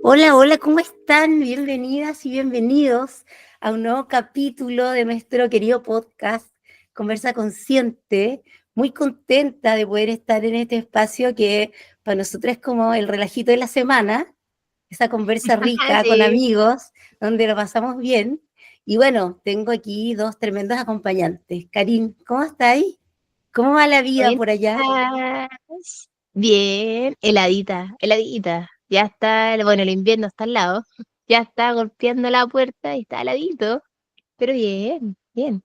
Hola, hola, ¿cómo están? Bienvenidas y bienvenidos a un nuevo capítulo de nuestro querido podcast Conversa Consciente. Muy contenta de poder estar en este espacio que para nosotros es como el relajito de la semana, esa conversa rica con Sí, amigos, donde lo pasamos bien. Y bueno, tengo aquí dos tremendos acompañantes. Karin, ¿cómo estáis? ¿Cómo va la vida buenas. por allá? Bien, heladita, heladita. Ya está, bueno, el invierno está al lado. Ya está golpeando la puerta y está heladito. Pero bien, bien.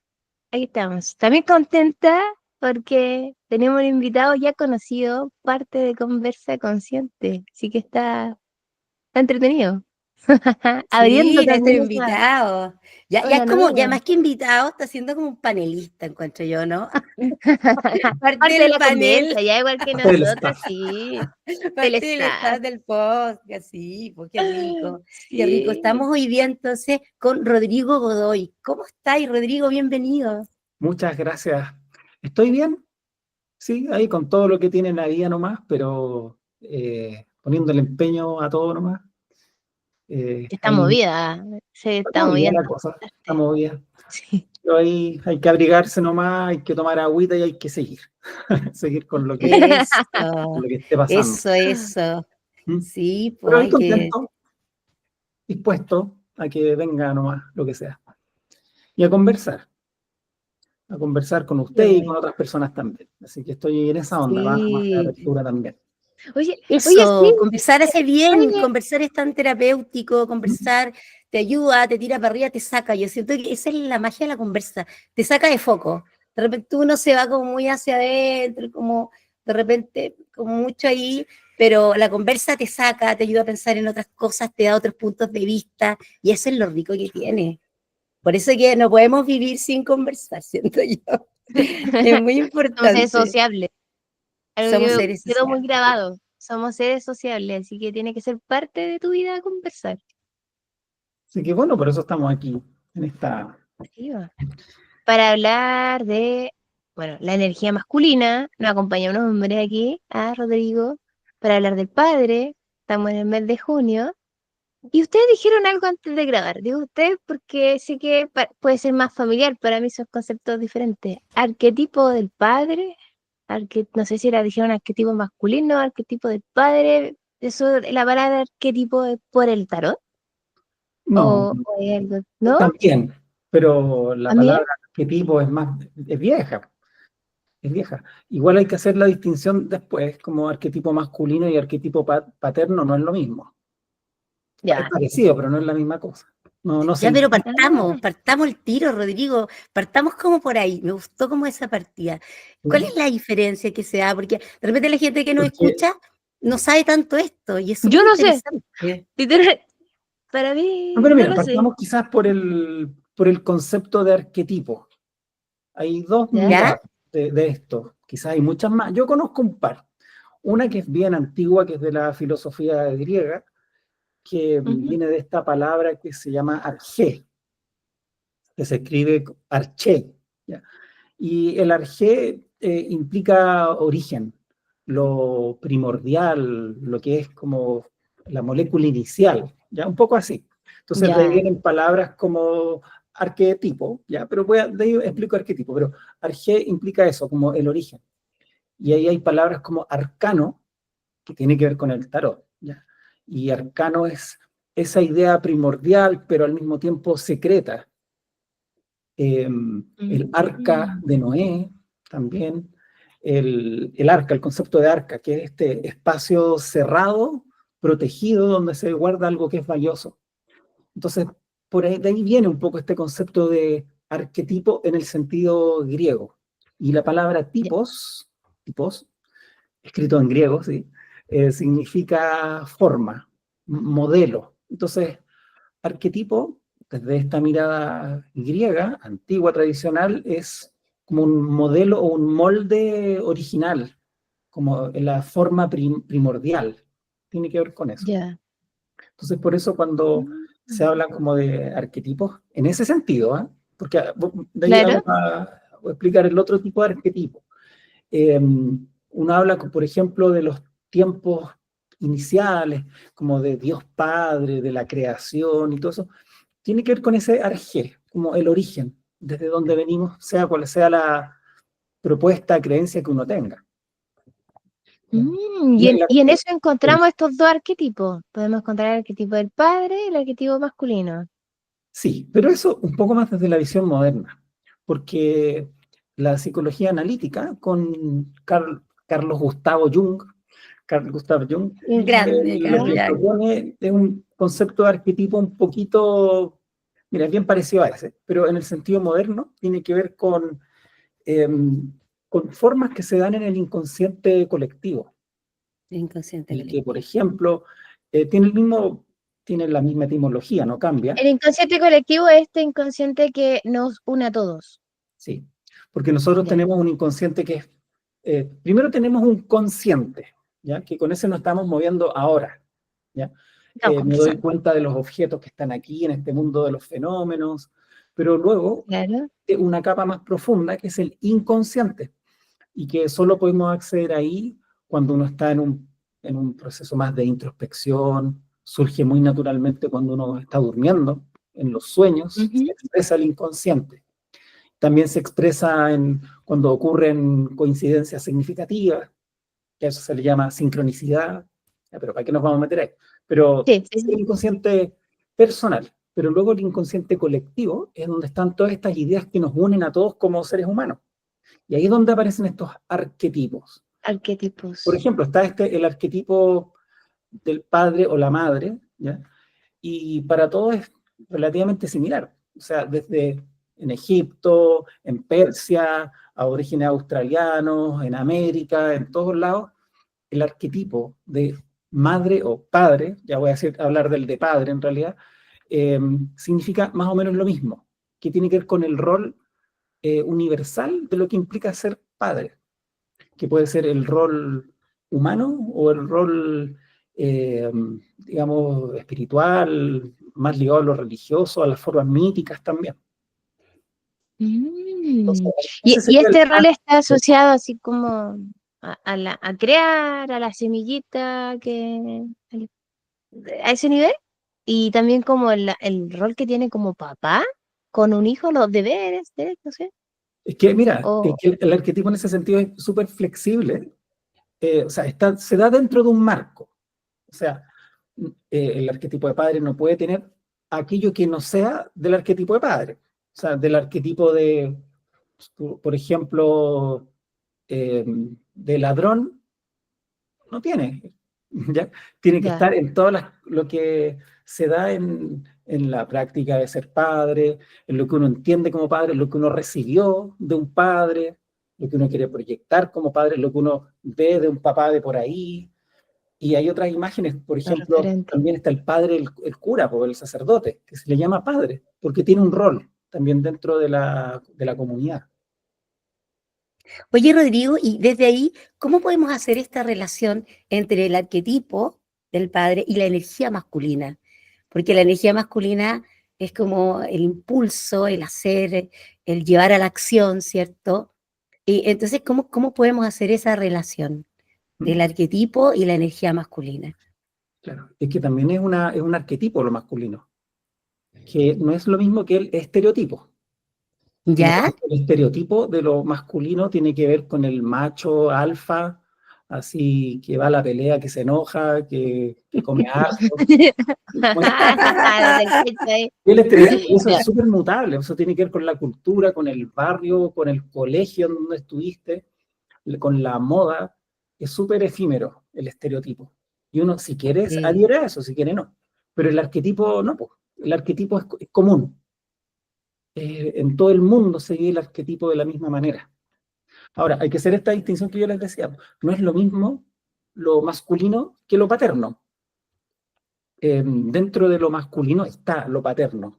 Ahí estamos. También contenta porque tenemos un invitado ya conocido, parte de Conversa Consciente. Así que está entretenido. Abriendo Sí, nuestro también invitado. Ya una es como, ya nueva. más que invitado, está siendo como un panelista, encuentro yo, ¿no? Parte Parte de del la panel, conversa, ya igual que Parte del nosotras, staff. sí. Del parte del staff. staff del podcast, sí, pues qué rico, qué rico. Sí. Estamos hoy día entonces con Rodrigo Godoy. ¿Cómo estáis, Rodrigo? Bienvenido. Muchas gracias. ¿Estoy bien? Sí, ahí con todo lo que tiene la vida nomás, pero poniendo el empeño a todo nomás. Está Ahí movida, se está está movida la moviendo cosa, está bastante. movida. Sí. Pero ahí hay que abrigarse nomás, hay que tomar agüita y hay que seguir. Seguir con Eso, lo que esté pasando. eso. ¿Mm? Sí, pues Pero ahí hay que, contento, dispuesto a que venga nomás lo que sea. Y a conversar con qué usted y con bueno. otras personas también. Así que estoy en esa onda, más de Sí. apertura también. Oye, oye, sí, Eso, conversar hace bien, oye, conversar es tan terapéutico, ¿Mm? conversar te ayuda, te tira para arriba, te saca. Yo siento que esa es la magia de la conversa, te saca de foco. De repente uno se va como muy hacia adentro, como de repente, como mucho ahí, pero la conversa te saca, te ayuda a pensar en otras cosas, te da otros puntos de vista, y eso es lo rico que tiene. Por eso que no podemos vivir sin conversar, siento yo. Es muy somos seres importante. sociables. Algo Somos que seres quedó muy sociales. grabado. Somos seres sociables, así que tiene que ser parte de tu vida conversar. Así que bueno, por eso estamos aquí, en esta... Sí, va. Para hablar de, bueno, la energía masculina, nos acompaña un hombre aquí, a Rodrigo, para hablar del padre. Estamos en el mes de junio. Y ustedes dijeron algo antes de grabar, digo ustedes porque sé que puede ser más familiar, para mí son conceptos diferentes. Arquetipo del padre, no sé si era dijeron arquetipo masculino, arquetipo del padre, eso, la palabra arquetipo es por el tarot, No, o hay algo, ¿no? también, pero la ¿También? palabra arquetipo es más, es vieja, es vieja. Igual hay que hacer la distinción después, como arquetipo masculino y arquetipo paterno no es lo mismo. Es Ya. parecido, pero no es la misma cosa. No, no se Ya, pero Ah, partamos el tiro, Rodrigo, partamos como por ahí, me gustó como esa partida. ¿Cuál es entiende. la diferencia que se da? Porque de repente la gente que nos Porque, escucha no sabe tanto esto y es súper yo no sé, interesante. literal, para no, mí pero no mira, lo sé. partamos quizás por el concepto de arquetipo. Hay dos ¿Ya? miradas ¿Ya? de esto, quizás hay muchas más. Yo conozco un par. Una que es bien antigua, que es de la filosofía griega, que Ujú. viene de esta palabra que se llama arché, que se escribe arché, ¿ya? Y el arché implica origen, lo primordial, lo que es como la molécula inicial, ¿ya? Un poco así. Entonces de ahí Ya. vienen palabras como arquetipo, ¿ya? Pero de ahí explico arquetipo, pero arché implica eso, como el origen. Y ahí hay palabras como arcano, que tiene que ver con el tarot, ¿ya? Y arcano es esa idea primordial, pero al mismo tiempo secreta. El arca Mm. de Noé también, el arca, el concepto de arca, que es este espacio cerrado, protegido, donde se guarda algo que es valioso. Entonces, por ahí, de ahí viene un poco este concepto de arquetipo en el sentido griego. Y la palabra Ya. tipos, escrito en griego, ¿sí? Significa forma, modelo. Entonces, arquetipo, desde esta mirada griega, antigua, tradicional, es como un modelo o un molde original, como la forma primordial. Tiene que ver con eso. Ya. Entonces, por eso cuando se Mm. habla como de arquetipos, en ese sentido, ¿eh? Porque de ahí Claro. vamos a explicar el otro tipo de arquetipo. Uno habla, por ejemplo, de los tiempos iniciales, como de Dios Padre, de la creación y todo eso, tiene que ver con ese arjé, como el origen, desde donde venimos, sea cual sea la propuesta, creencia que uno tenga. Y en eso encontramos estos dos arquetipos. Podemos encontrar el arquetipo del padre y el arquetipo masculino. Sí, pero eso un poco más desde la visión moderna, porque la psicología analítica con Carlos Gustavo Jung, Un grande, lo Carl que Jung. propone es un concepto de arquetipo un poquito, mira, es bien parecido a ese, pero en el sentido moderno tiene que ver con formas que se dan en el inconsciente colectivo. Inconsciente Y que, colectivo. por ejemplo, tiene la misma etimología, no cambia. El inconsciente colectivo es este inconsciente que nos une a todos. Sí, porque nosotros Ya. tenemos un inconsciente que es, primero tenemos un consciente, ¿ya? Que con ese nos estamos moviendo ahora, ¿ya? Estamos Me doy conversando. cuenta de los objetos que están aquí en este mundo de los fenómenos, pero luego Claro. una capa más profunda que es el inconsciente, y que solo podemos acceder ahí cuando uno está en un proceso más de introspección, surge muy naturalmente cuando uno está durmiendo, en los sueños, se expresa el inconsciente. También se expresa cuando ocurren coincidencias significativas, que a eso se le llama sincronicidad, pero ¿para qué nos vamos a meter ahí? Pero Sí, es sí. el inconsciente personal, pero luego el inconsciente colectivo es donde están todas estas ideas que nos unen a todos como seres humanos. Y ahí es donde aparecen estos arquetipos. Arquetipos. Por ejemplo, está el arquetipo del padre o la madre, ¿ya? Y para todos es relativamente similar. O sea, desde en Egipto, en Persia, aborígenes australianos, en América, en todos lados, el arquetipo de madre o padre, ya voy a hablar del de padre en realidad, significa más o menos lo mismo, que tiene que ver con el rol universal de lo que implica ser padre, que puede ser el rol humano o el rol, digamos, espiritual, más ligado a lo religioso, a las formas míticas también. Entonces, ese Y sería el este rol está asociado así como a crear, a la semillita, a ese nivel. Y también como el rol que tiene como papá con un hijo, los deberes, no sé. Es que, mira, es O, que el arquetipo en ese sentido es súper flexible, o sea, se da dentro de un marco. O sea, el arquetipo de padre no puede tener aquello que no sea del arquetipo de padre. O sea, del arquetipo por ejemplo, de ladrón, no tiene. ¿Ya? Tiene que ya. estar en lo que se da en la práctica de ser padre, en lo que uno entiende como padre, en lo que uno recibió de un padre, lo que uno quiere proyectar como padre, lo que uno ve de un papá de por ahí. Y hay otras imágenes, por Los ejemplo, referentes. también está el padre, el cura, o el sacerdote, que se le llama padre, porque tiene un rol también dentro de la comunidad. Oye, Rodrigo, y desde ahí, ¿cómo podemos hacer esta relación entre el arquetipo del padre y la energía masculina? Porque la energía masculina es como el impulso, el hacer, el llevar a la acción, ¿cierto? Y entonces, ¿cómo podemos hacer esa relación del ¿Mm? arquetipo y la energía masculina? Claro, es que también es un arquetipo lo masculino, que no es lo mismo que el estereotipo. ¿Ya? El estereotipo de lo masculino tiene que ver con el macho alfa, así que va a la pelea, que se enoja, que come ajo. Lo del pecho ahí. El estereotipo, eso Ya. es súper mutable, eso tiene que ver con la cultura, con el barrio, con el colegio en donde estuviste, con la moda. Es súper efímero el estereotipo. Y uno, si quieres, Sí. adhiere a eso, si quiere, no. Pero el arquetipo no, pues. El arquetipo es común. En todo el mundo se vive el arquetipo de la misma manera. Ahora, hay que hacer esta distinción que yo les decía. No es lo mismo lo masculino que lo paterno. Dentro de lo masculino está lo paterno,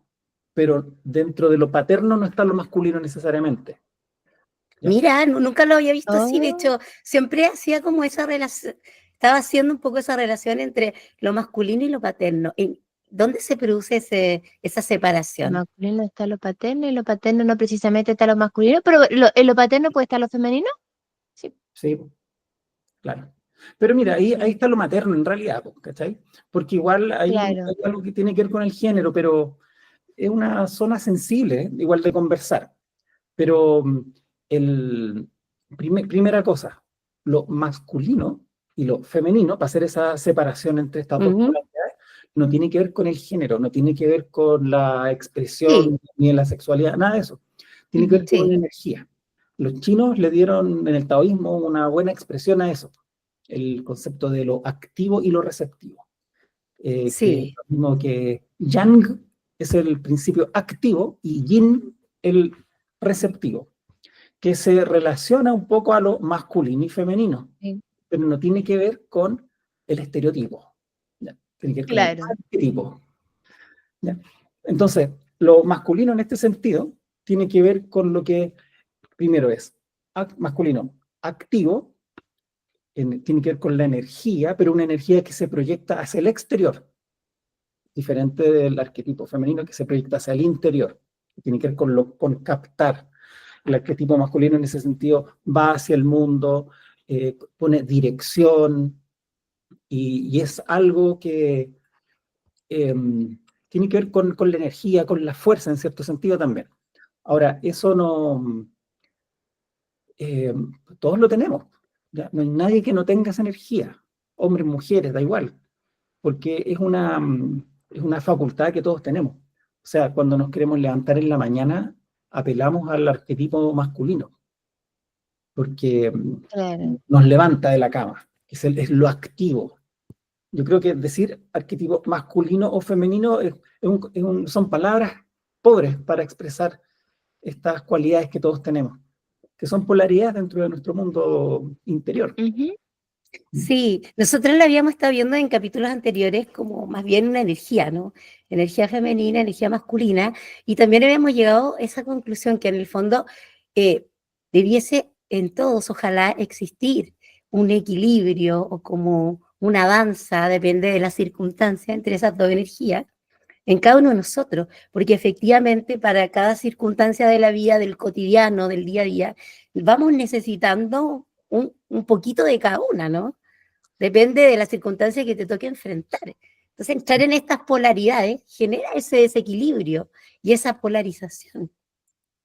pero dentro de lo paterno no está lo masculino necesariamente. ¿Ya? Mira, nunca lo había visto así. De Oh, hecho, siempre hacía como esa relación, estaba haciendo un poco esa relación entre lo masculino y lo paterno. ¿En dónde se produce esa lo separación? masculino está lo paterno y lo paterno no precisamente está lo masculino, pero en lo paterno puede estar lo femenino. Sí. Sí, claro. Pero mira, ahí está lo materno en realidad, po, ¿cachai? Porque igual Claro. hay algo que tiene que ver con el género, pero es una zona sensible, igual de conversar. Pero primera cosa, lo masculino y lo femenino, para hacer esa separación entre estas dos Ujú. polaridades, no tiene que ver con el género, no tiene que ver con la Sí, expresión ni en la sexualidad, nada de eso. Tiene que ver con sí, una energía. Los chinos le dieron en el taoísmo una buena expresión a eso, el concepto de lo activo y lo receptivo, que es sí, lo mismo que yang es el principio activo y yin el receptivo, que se relaciona un poco a lo masculino y femenino, Sí. pero no tiene que ver con el estereotipo, ¿ya? Tiene que ver con el Claro. arquetipo, ¿ya? Entonces, lo masculino en este sentido tiene que ver con lo que primero es masculino activo, tiene que ver con la energía, pero una energía que se proyecta hacia el exterior, diferente del arquetipo femenino que se proyecta hacia el interior, que tiene que ver con captar. El arquetipo masculino en ese sentido va hacia el mundo, pone dirección y es algo que eh, tiene que ver con la energía, con la fuerza en cierto sentido también. Ahora, eso no, eh, todos lo tenemos, ¿ya? No hay nadie que no tenga esa energía, hombres, mujeres, da igual, porque es una facultad que todos tenemos. O sea, cuando nos queremos levantar en la mañana, apelamos al arquetipo masculino, porque Claro. nos levanta de la cama, es lo activo. Yo creo que decir arquetipo masculino o femenino son palabras pobres para expresar estas cualidades que todos tenemos, que son polaridades dentro de nuestro mundo interior. Ujú. sí. Nosotros lo habíamos estado viendo en capítulos anteriores como más bien una energía, ¿no? Energía femenina, energía masculina, y también habíamos llegado a esa conclusión que en el fondo eh, debiese en todos, ojalá, existir un equilibrio o como una danza, depende de la circunstancia, entre esas dos energías en cada uno de nosotros, porque efectivamente para cada circunstancia de la vida, del cotidiano, del día a día, vamos necesitando un poquito de cada una, ¿no? Depende de la circunstancia que te toque enfrentar. Entonces, entrar en estas polaridades genera ese desequilibrio y esa polarización.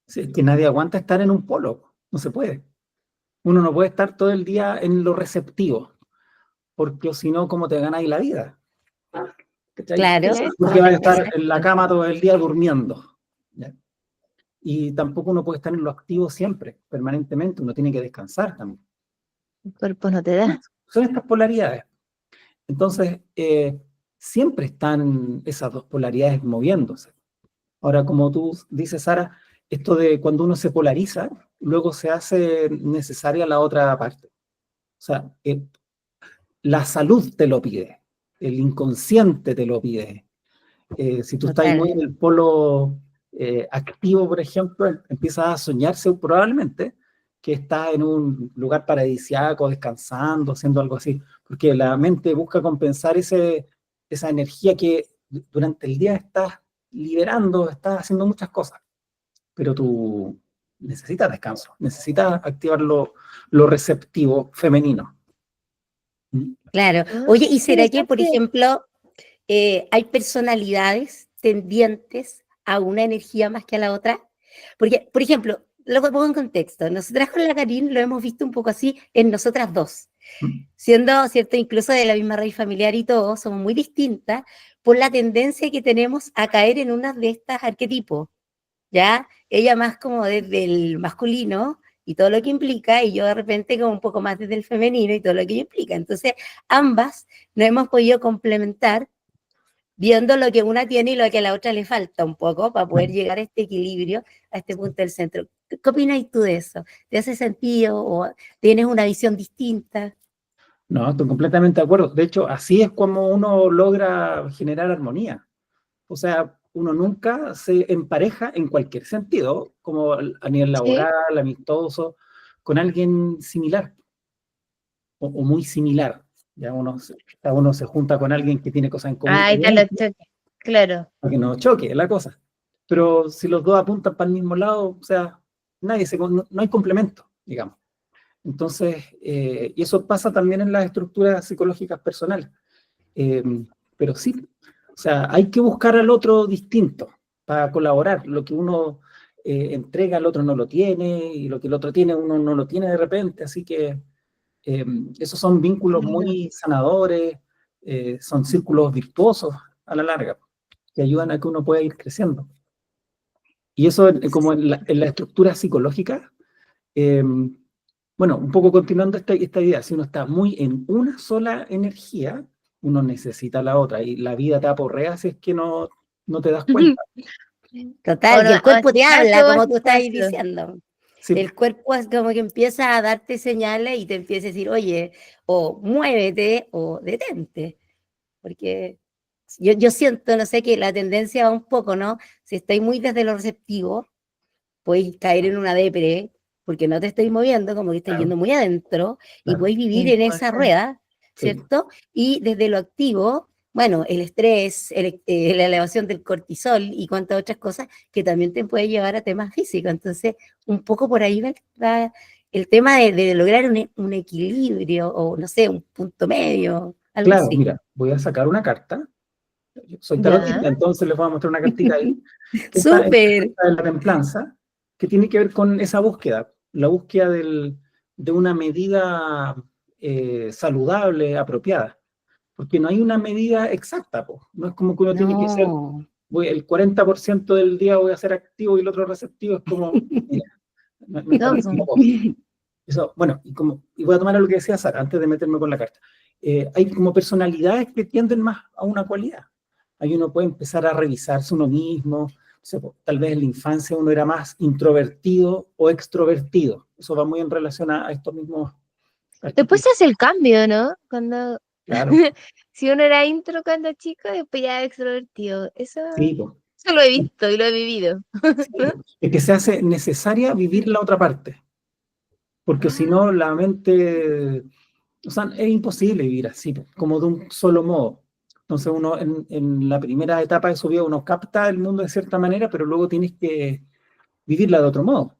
Sí, es que nadie aguanta estar en un polo, no se puede. Uno no puede estar todo el día en lo receptivo, porque si no, ¿cómo te ganáis la vida? ¿Cachai? Claro, Porque vas a estar en la exacto. cama todo el día durmiendo, ¿ya? Y tampoco uno puede estar en lo activo siempre, permanentemente, uno tiene que descansar también. El cuerpo no te da. Son estas polaridades. Entonces, siempre están esas dos polaridades moviéndose. Ahora, como tú dices, Sara, esto de cuando uno se polariza, luego se hace necesaria la otra parte. O sea, la salud te lo pide, el inconsciente te lo pide. Si tú estás muy Total. en el polo activo, por ejemplo, empiezas a soñarse probablemente que estás en un lugar paradisíaco, descansando, haciendo algo así, porque la mente busca compensar esa energía que durante el día estás liberando, estás haciendo muchas cosas, pero tú necesitas descanso, necesitas activar lo receptivo femenino. ¿Mm? Claro. Ah, Oye, ¿y será que, por interesante. ejemplo, hay personalidades tendientes a una energía más que a la otra? Porque, por ejemplo, lo que pongo en contexto, nosotras con la Karin lo hemos visto un poco así en nosotras dos, ¿Mm? siendo, cierto, incluso de la misma raíz familiar y todo, somos muy distintas por la tendencia que tenemos a caer en una de estas arquetipos, ¿ya? Ella más como desde el masculino y todo lo que implica, y yo de repente como un poco más desde el femenino y todo lo que ello implica. Entonces, ambas nos hemos podido complementar viendo lo que una tiene y lo que a la otra le falta un poco para poder llegar a este equilibrio, a este punto del centro. ¿Qué opinas tú de eso? ¿Te hace sentido o tienes una visión distinta? No, estoy completamente de acuerdo. De hecho, así es como uno logra generar armonía. O sea, uno nunca se empareja en cualquier sentido, como a nivel Sí. laboral, amistoso, con alguien similar o muy similar. Ya uno se junta con alguien que tiene cosas en común, Ahí está los choques. Claro. para que no choque la cosa. Pero si los dos apuntan para el mismo lado, o sea, no hay complemento, digamos. Entonces, y eso pasa también en las estructuras psicológicas personales. Eh, pero sí, o sea, hay que buscar al otro distinto para colaborar. Lo que uno entrega, el otro no lo tiene, y lo que el otro tiene, uno no lo tiene de repente. Así que esos son vínculos muy sanadores, son círculos virtuosos a la larga, que ayudan a que uno pueda ir creciendo. Y eso, como en la estructura psicológica, bueno, un poco continuando esta idea, si uno está muy en una sola energía, uno necesita la otra, y la vida te aporrea si es que no te das cuenta. Total, y el cuerpo te habla, espacio, como tú estás espacio. diciendo. Sí, El cuerpo es como que empieza a darte señales y te empieza a decir, oye, o muévete o detente. Porque yo siento, no sé, que la tendencia va un poco, ¿no? Si estáis muy desde lo receptivo, podéis caer en una depre, porque no te estáis moviendo, como que estáis claro, yendo muy adentro, y claro, podéis vivir en esa Importante. rueda, sí, ¿cierto? Y desde lo activo, bueno, el estrés, la elevación del cortisol y cuantas otras cosas que también te puede llevar a temas físicos. Entonces, un poco por ahí va el tema de lograr un equilibrio, o no sé, un punto medio, algo claro, así. mira, voy a sacar una carta. Yo soy Ya. tarotista, entonces les voy a mostrar una cartita ahí, que esta es la Súper. carta de la templanza, que tiene que ver con esa búsqueda, la búsqueda de una medida saludable, apropiada, porque no hay una medida exacta, po. No es como que uno tiene que ser, No. el 40% del día voy a ser activo y el otro receptivo, es como, mira, me No, parece po. como, eso, bueno, y voy a tomar lo que decía Sara, antes de meterme con la carta. Hay como personalidades que tienden más a una cualidad. Ahí uno puede empezar a revisarse uno mismo. O sea, tal vez en la infancia uno era más introvertido o extrovertido. Eso va muy en relación a estos mismos Después arquetipos. se hace el cambio, ¿no? Cuando Claro, si uno era intro cuando chico, después ya extrovertido. sí, po. Eso lo he visto y lo he vivido. Sí, po. Es que se hace necesaria vivir la otra parte, porque si Ah, no, la mente, o sea, es imposible vivir así, po, como de un solo modo. Entonces uno en la primera etapa de su vida uno capta el mundo de cierta manera, pero luego tienes que vivirla de otro modo,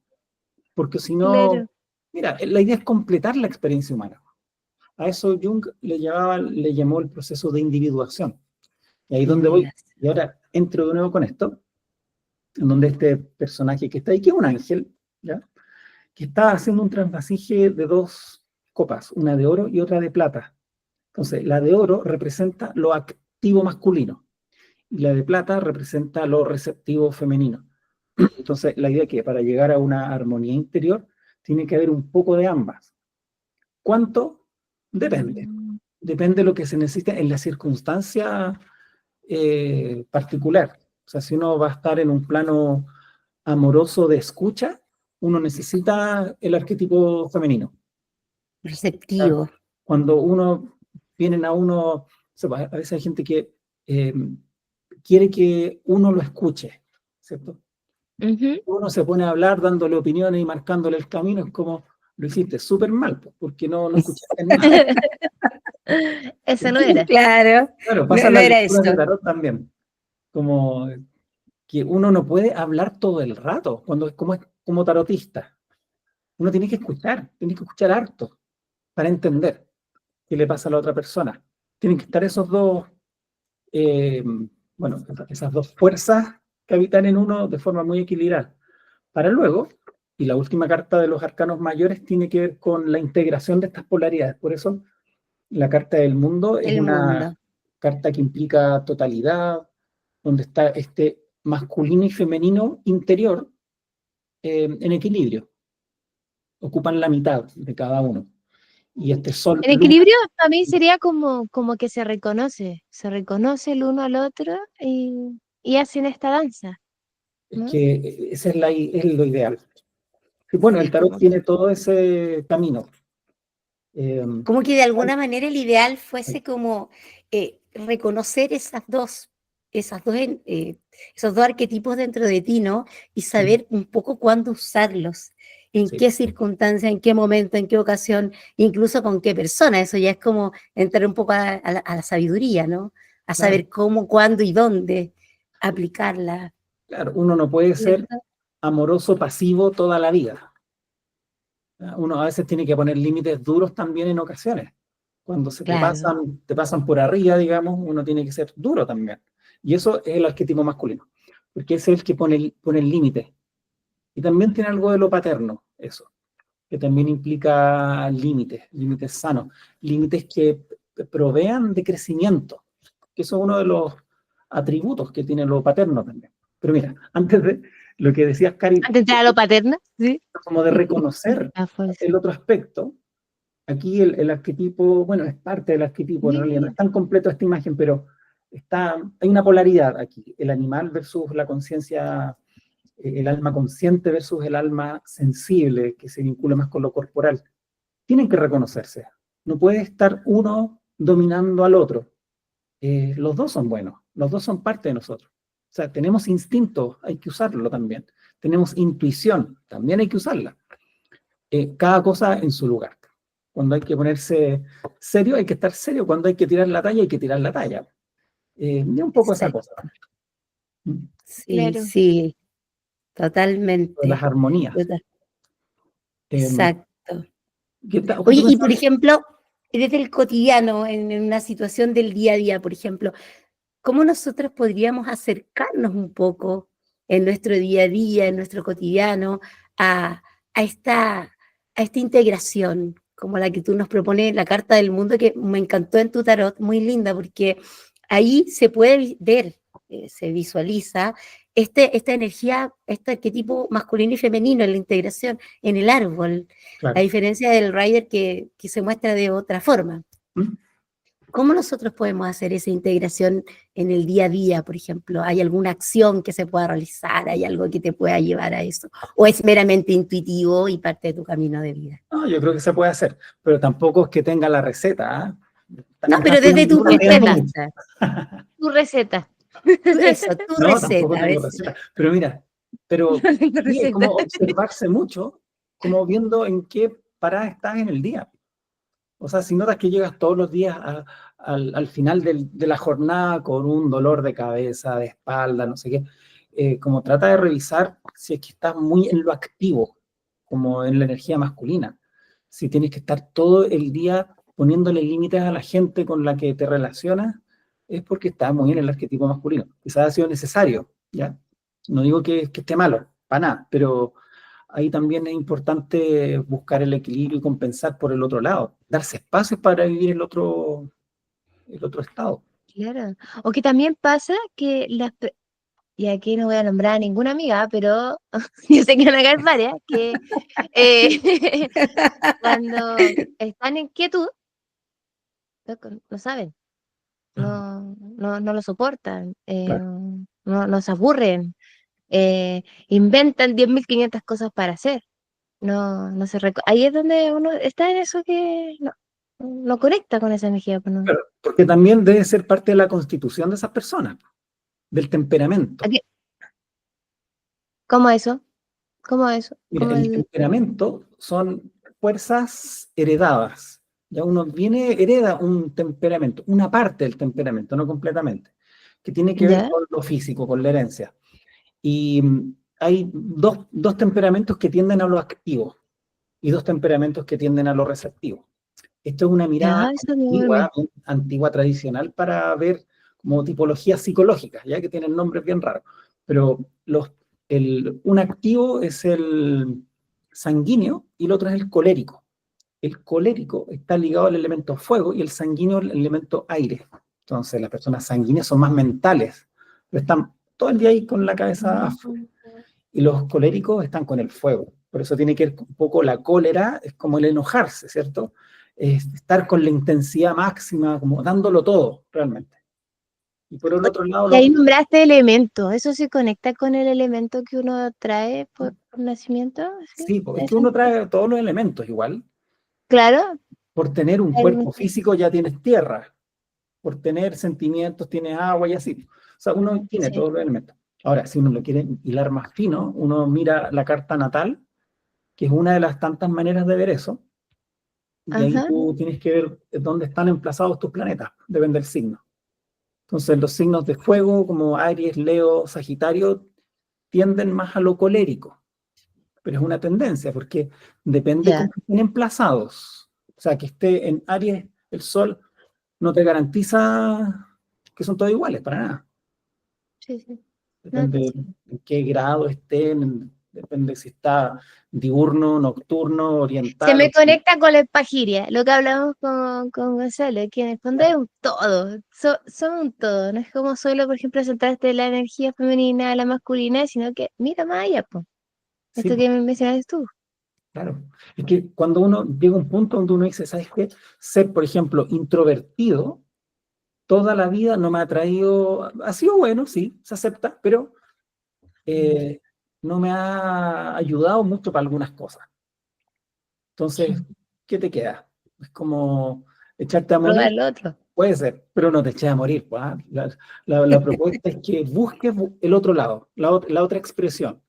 porque si claro. no, mira, la idea es completar la experiencia humana. A eso Jung le llamó el proceso de individuación. Y ahí es donde voy. Y ahora entro de nuevo con esto, en donde este personaje que está ahí, que es un ángel, ¿ya? Que está haciendo un transvasije de dos copas, una de oro y otra de plata. Entonces, la de oro representa lo activo masculino y la de plata representa lo receptivo femenino. Entonces, la idea es que para llegar a una armonía interior tiene que haber un poco de ambas. ¿Cuánto? Depende. Mm. Depende de lo que se necesite en la circunstancia particular. O sea, si uno va a estar en un plano amoroso de escucha, uno necesita el arquetipo femenino. Receptivo. Cuando uno, vienen a uno, o sea, a veces hay gente que eh, quiere que uno lo escuche, ¿cierto? Ujú. Uno se pone a hablar dándole opiniones y marcándole el camino, es como, lo hiciste súper mal, porque no escuchaste nada. Eso no era. Claro, Claro, no, pasa en no las era lecturas de esto. tarot también, como que uno no puede hablar todo el rato, cuando es como tarotista. Uno tiene que escuchar harto para entender qué le pasa a la otra persona. Tienen que estar esos dos, eh, bueno, esas dos fuerzas que habitan en uno de forma muy equilibrada. Para luego, y la última carta de los arcanos mayores tiene que ver con la integración de estas polaridades. Por eso, la carta del mundo es El una mundo. carta que implica totalidad, donde está este masculino y femenino interior en equilibrio. Ocupan la mitad de cada uno. Y este sol, El luna, equilibrio a mí sería como que se reconoce el uno al otro y hacen esta danza, es ¿no? que esa es lo ideal. Y bueno, el Es tarot como tiene todo ese camino. Eh, como que de alguna manera el ideal fuese como reconocer esos dos arquetipos dentro de ti, ¿no? Y saber un poco cuándo usarlos, en sí, qué circunstancia, en qué momento, en qué ocasión, incluso con qué persona. Eso ya es como entrar un poco a la sabiduría, ¿no? A claro, saber cómo, cuándo y dónde aplicarla, claro. Uno no puede ser ¿cierto? amoroso pasivo toda la vida. Uno a veces tiene que poner límites duros también en ocasiones. Cuando se Claro. te pasan por arriba, digamos, uno tiene que ser duro también. Y eso es el arquetipo masculino, porque ese es el que pone el límite. Y también tiene algo de lo paterno, eso, que también implica límites, límites sanos, límites que provean de crecimiento, que eso es uno de los atributos que tiene lo paterno también. Pero mira, antes de lo que decías, Cari, Antes de entrar a lo paterno, sí. como de reconocer La fuerza. el otro aspecto, aquí el arquetipo, bueno, es parte del arquetipo, en realidad no es tan completo esta imagen, pero hay una polaridad aquí, el animal versus la conciencia, el alma consciente versus el alma sensible, que se vincula más con lo corporal. Tienen que reconocerse. No puede estar uno dominando al otro. Los dos son buenos, los dos son parte de nosotros. O sea, tenemos instinto, hay que usarlo también. Tenemos intuición, también hay que usarla. Cada cosa en su lugar. Cuando hay que ponerse serio, hay que estar serio. Cuando hay que tirar la talla, hay que tirar la talla. Y un poco esa Sí, cosa. sí, Claro. sí, Las totalmente. armonías. Total- Eh, Exacto. ¿Qué Oye, tú y por pensabas? ejemplo, desde el cotidiano, en una situación del día a día, por ejemplo, ¿cómo nosotros podríamos acercarnos un poco en nuestro día a día, en nuestro cotidiano, a, a esta, a esta integración, como la que tú nos propones, la Carta del Mundo, que me encantó en tu tarot, muy linda, porque ahí se puede ver, se visualiza esta energía, este arquetipo masculino y femenino en la integración, en el árbol, a Claro. diferencia del rider que se muestra de otra forma. ¿Mm? ¿Cómo nosotros podemos hacer esa integración en el día a día, por ejemplo? ¿Hay alguna acción que se pueda realizar? ¿Hay algo que te pueda llevar a eso? ¿O es meramente intuitivo y parte de tu camino de vida? No, yo creo que se puede hacer, pero tampoco es que tenga la receta. ¿Ah? No, Me pero estás desde pidiendo, tu me estás punto pidiendo de Receta, mucho. vista. tu receta. Eso, tu No, tampoco receta. tengo ¿Ves? receta. Pero mira, pero Tu sí, es receta. como observarse mucho, como viendo en qué parada estás en el día. O sea, si notas que llegas todos los días al final de la jornada con un dolor de cabeza, de espalda, no sé qué, como trata de revisar si es que estás muy en lo activo, como en la energía masculina. Si tienes que estar todo el día poniéndole límites a la gente con la que te relacionas, es porque estás muy en el arquetipo masculino. Quizás ha sido necesario, ¿ya? No digo que esté malo, para nada, pero ahí también es importante buscar el equilibrio y compensar por el otro lado, darse espacios para vivir el otro estado. Claro. O que también pasa que y aquí no voy a nombrar a ninguna amiga, pero yo sé que van a haber varias, que cuando están en quietud, no saben, no lo soportan, Claro. no se aburren, inventan 10.500 cosas para hacer. No ahí es donde uno está en eso que no conecta con esa energía. Pues no. Claro, porque también debe ser parte de la constitución de esas personas, del temperamento. Aquí- ¿Cómo eso? ¿Cómo eso? Mira, el temperamento son fuerzas heredadas. Ya uno hereda un temperamento, una parte del temperamento, no completamente, que tiene que ver ¿Ya? con lo físico, con la herencia. Y hay dos temperamentos que tienden a lo activo y dos temperamentos que tienden a lo receptivo. Esto es una mirada Ya, eso me... antigua tradicional para ver como tipologías psicológicas, ya que tienen nombres bien raros. Pero un activo es el sanguíneo y el otro es el colérico. El colérico está ligado al elemento fuego y el sanguíneo al elemento aire. Entonces las personas sanguíneas son más mentales, pero están todo el día ahí con la cabeza a full. Y los coléricos están con el fuego. Por eso tiene que ver un poco la cólera, es como el enojarse, ¿cierto? Es estar con la intensidad máxima, como dándolo todo, realmente. Y por el Oye, otro lado, y ahí nombraste elementos, ¿eso se conecta con el elemento que uno trae por nacimiento? ¿Sí? sí, es que uno Interesante. trae todos los elementos igual. Claro, Por tener un cuerpo elementos. físico ya tienes tierra, por tener sentimientos tienes agua y así. O sea, uno tiene Sí. todos los elementos. Ahora, si uno lo quiere hilar más fino, uno mira la carta natal, que es una de las tantas maneras de ver eso, y ahí Ajá. tú tienes que ver dónde están emplazados tus planetas, depende del signo. Entonces, los signos de fuego, como Aries, Leo, Sagitario, tienden más a lo colérico. pero es una tendencia, porque depende Ya. cómo estén emplazados. O sea, que esté en Aries el Sol no te garantiza que son todos iguales, para nada. Sí, sí. No, Depende en qué grado estén, depende si está diurno, nocturno, se oriental. me conecta con la espagiria, lo que hablamos con Gonzalo, que en el fondo es un todo, son un todo, no es como solo, por ejemplo, centrarte en la energía femenina, la masculina, sino que mira más allá, pues, Sí, esto que me mencionaste tú. claro. Es que cuando uno llega a un punto donde uno dice, ¿sabes qué? Ser, por ejemplo, introvertido toda la vida no me ha traído, ha sido bueno, sí, se acepta, pero no me ha ayudado mucho para algunas cosas. Entonces, ¿qué te queda? Es como echarte a Probar morir, lo otro. puede ser, pero no te eches a morir, pues, ¿ah? La propuesta es que busques el otro lado, la otra expresión.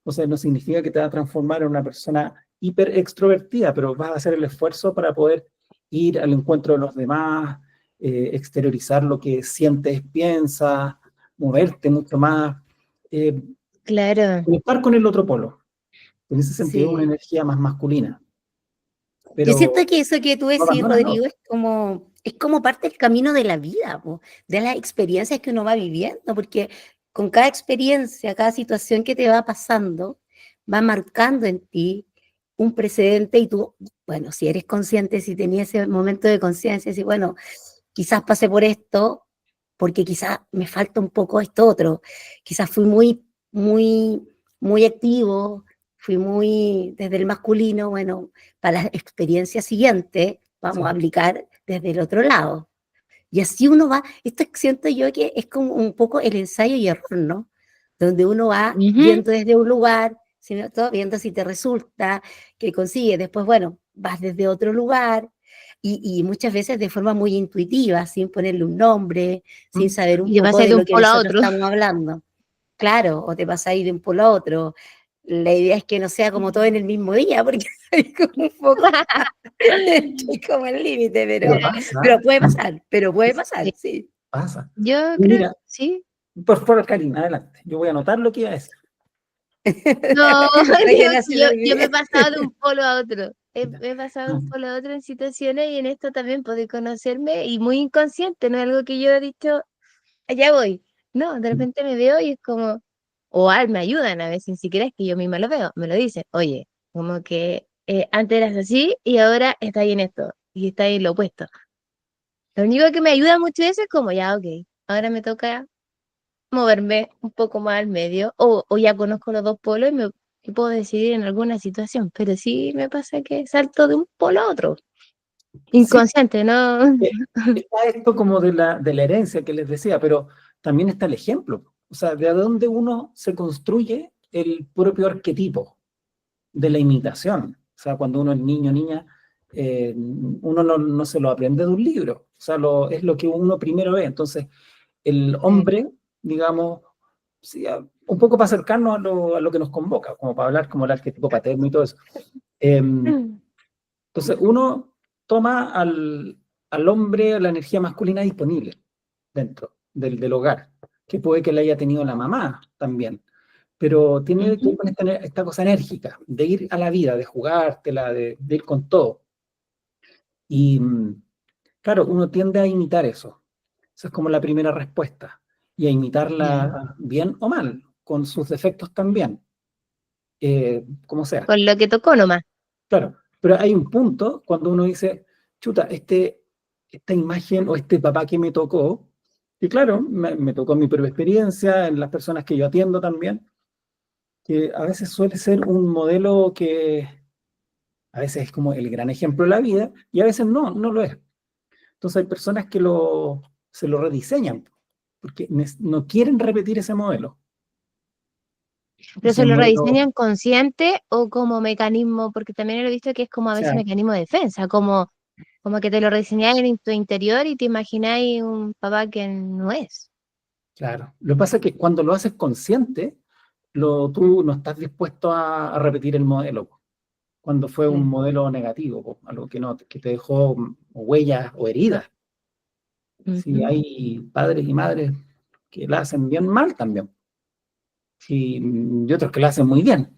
O sea, no significa que te va a transformar en una persona hiper extrovertida, pero vas a hacer el esfuerzo para poder ir al encuentro de los demás, exteriorizar lo que sientes, piensas, moverte mucho más, eh, Claro, conectar con el otro polo. En ese sentido, una Sí. energía más masculina, Yo siento pero que eso que tú no decís, abandonas lo Rodrigo, otro. es como parte del camino de la vida, po, de las experiencias que uno va viviendo, porque con cada experiencia, cada situación que te va pasando, va marcando en ti un precedente y tú, bueno, si eres consciente, si tenías ese momento de conciencia, si, bueno, quizás pasé por esto, porque quizás me falta un poco esto otro, quizás fui muy, muy activo, fui muy desde el masculino, bueno, para las experiencias siguientes vamos a Sí, aplicar desde el otro lado. Y así uno va, esto siento yo que es como un poco el ensayo y error, ¿no? Donde uno va ujú, yendo desde un lugar, ¿cierto? Viendo si te resulta, que consigue, después, bueno, vas desde otro lugar y muchas veces de forma muy intuitiva, sin ponerle un nombre, sin mm, saber un y te poco vas a ir de de un lo que polo a nosotros otro. estamos hablando. Claro, o te vas a ir de un polo a otro. La idea es que no sea como todo en el mismo día, porque hay como un poco, estoy como el límite, pero pero pasa, puede Sí, pasar, sí. pasa. yo Y creo, mira, sí. por favor, Karina, adelante. Yo voy a anotar lo que iba a decir. No, Para que digo no que se me yo me he olvide. pasado de un polo a otro. Ya. He pasado de Ah, un polo a otro en situaciones y en esto también puedo conocerme y muy inconsciente, no es algo que yo he dicho, allá voy. No, de repente me veo y es como, me ayudan a veces, ni siquiera es que yo misma lo veo, me lo dicen, oye, como que antes eras así y ahora está ahí en esto y está ahí en lo opuesto. Lo único que me ayuda mucho eso es como, ya, ok, ahora me toca moverme un poco más al medio, o ya conozco los dos polos y puedo decidir en alguna situación, pero sí me pasa que salto de un polo a otro, sí, inconsciente, ¿no? está esto como de la herencia que les decía, pero también está el ejemplo. O sea, de dónde uno se construye el propio arquetipo de la imitación. O sea, cuando uno es niño, niña, uno no se lo aprende de un libro. O sea, es lo que uno primero ve. Entonces, el hombre, digamos, sí, un poco para acercarnos a lo que nos convoca, como para hablar como el arquetipo paterno y todo eso. Entonces, uno toma al hombre, a la energía masculina disponible dentro del hogar, que puede que la haya tenido la mamá también, pero tiene que ver Ujú. con esta cosa enérgica, de ir a la vida, de jugártela, de ir con todo. Y claro, uno tiende a imitar eso. Esa es como la primera respuesta. Y a Ya. imitarla bien o mal, con sus defectos también, como sea. Con lo que tocó nomás. Claro, pero hay un punto cuando uno dice, chuta, esta imagen o este papá que me tocó, y claro, me tocó en mi propia experiencia, en las personas que yo atiendo también, que a veces suele ser un modelo que a veces es como el gran ejemplo de la vida y a veces no lo es. Entonces hay personas que se lo rediseñan porque no quieren repetir ese modelo. Pero Ese se lo modelo, o rediseñan consciente o como mecanismo, porque también lo he visto que es como a veces sea, mecanismo de defensa, como que te lo rediseñáis en tu interior y te imagináis un papá que no es. claro. Lo que pasa es que cuando lo haces consciente, tú no estás dispuesto a repetir el modelo cuando fue un Sí. modelo negativo, algo que te dejó huellas o heridas. Sí, Ujú. hay padres y madres que la hacen bien mal también, y otros que la hacen muy bien.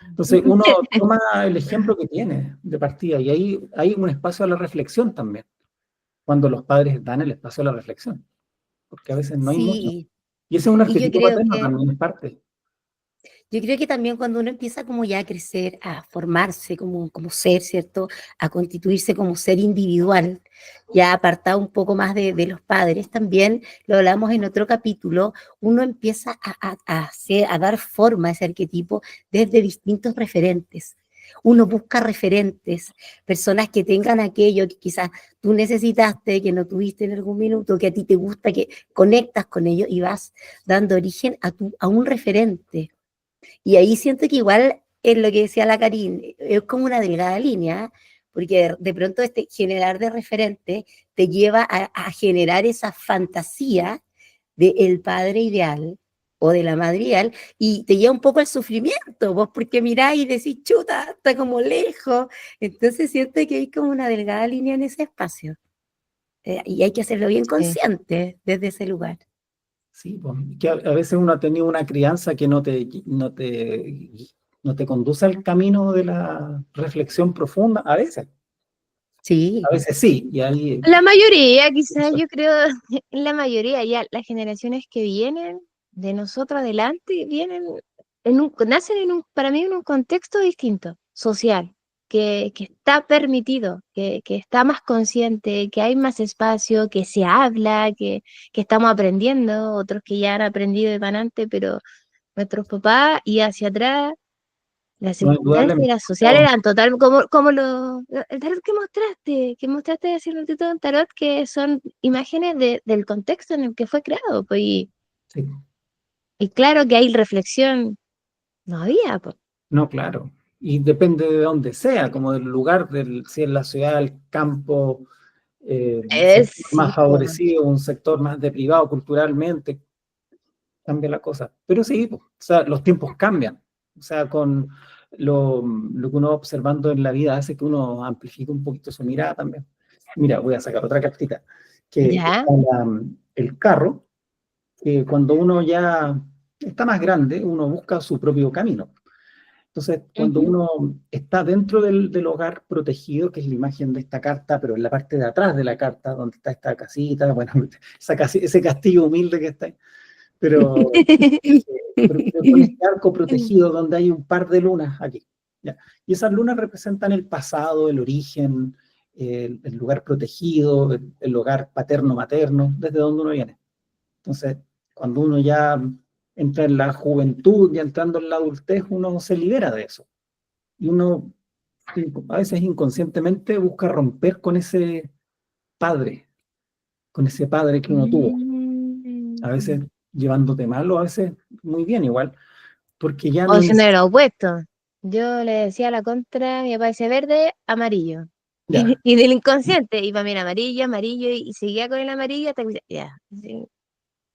Entonces uno toma el ejemplo que tiene de partida y ahí hay un espacio a la reflexión también, cuando los padres dan el espacio a la reflexión, porque a veces no hay mucho. Sí, Y ese es un y arquetipo paterno también, es parte. yo creo que también cuando uno empieza como ya a crecer, a formarse como ser, ¿cierto? A constituirse como ser individual, ya apartado un poco más de los padres, también lo hablamos en otro capítulo, uno empieza a dar forma a ese arquetipo desde distintos referentes. Uno busca referentes, personas que tengan aquello que quizás tú necesitaste, que no tuviste en algún minuto, que a ti te gusta, que conectas con ellos y vas dando origen a un referente. Y ahí siento que igual es lo que decía la Karin, es como una delgada línea, porque de pronto este generar de referente te lleva a generar esa fantasía del padre ideal o de la madre ideal y te lleva un poco al sufrimiento, vos porque miráis y decís, chuta, está como lejos. Entonces siento que hay como una delgada línea en ese espacio. Y hay que hacerlo bien Sí. consciente desde ese lugar. Sí, pues, que a veces uno ha tenido una crianza que no te conduce al camino de la reflexión profunda, Sí, a veces sí, y ahí, La mayoría, quizás yo creo, la mayoría, ya las generaciones que vienen de nosotros adelante, vienen nacen para mí en un contexto distinto, social, que está permitido, que está más consciente, que hay más espacio, que se habla, que estamos aprendiendo, otros que ya han aprendido de van antes, pero nuestros papás y hacia atrás las no, circunstancias y indudablemente. las sociales eran total, como el tarot que mostraste haciendo un tarot que son imágenes del contexto en el que fue creado, pues, Sí, y claro que hay reflexión, no había, pues. no, claro. Y depende de dónde sea, como del lugar, si es la ciudad, el campo, un sector más Sí, pues. favorecido, un sector más deprivado culturalmente, cambia la cosa. Pero sí, pues, o sea, los tiempos cambian. O sea, con lo que uno va observando en la vida hace que uno amplifique un poquito su mirada también. Mira, voy a sacar otra cartita, que Ya. está el carro, que cuando uno ya está más grande, uno busca su propio camino. Entonces, cuando Ujú. uno está dentro del hogar protegido, que es la imagen de esta carta, pero en la parte de atrás de la carta, donde está esta casita, bueno, ese castillo humilde que está ahí, pero, pero con este arco protegido donde hay un par de lunas aquí. ¿Ya? Y esas lunas representan el pasado, el origen, el lugar protegido, el hogar paterno-materno, desde donde uno viene. Entonces, cuando uno ya entra en la juventud, ya entrando en la adultez, uno se libera de eso. Y uno a veces inconscientemente busca romper con ese padre que uno tuvo. A veces Mm. llevándote mal o a veces muy bien igual, porque ya O no siendo necesitas. lo opuesto. Yo le decía a la contra, mi papá dice verde, amarillo. Ya, Y del inconsciente, y para mí era amarillo, amarillo, y seguía con el amarillo hasta que decía, ya, sí,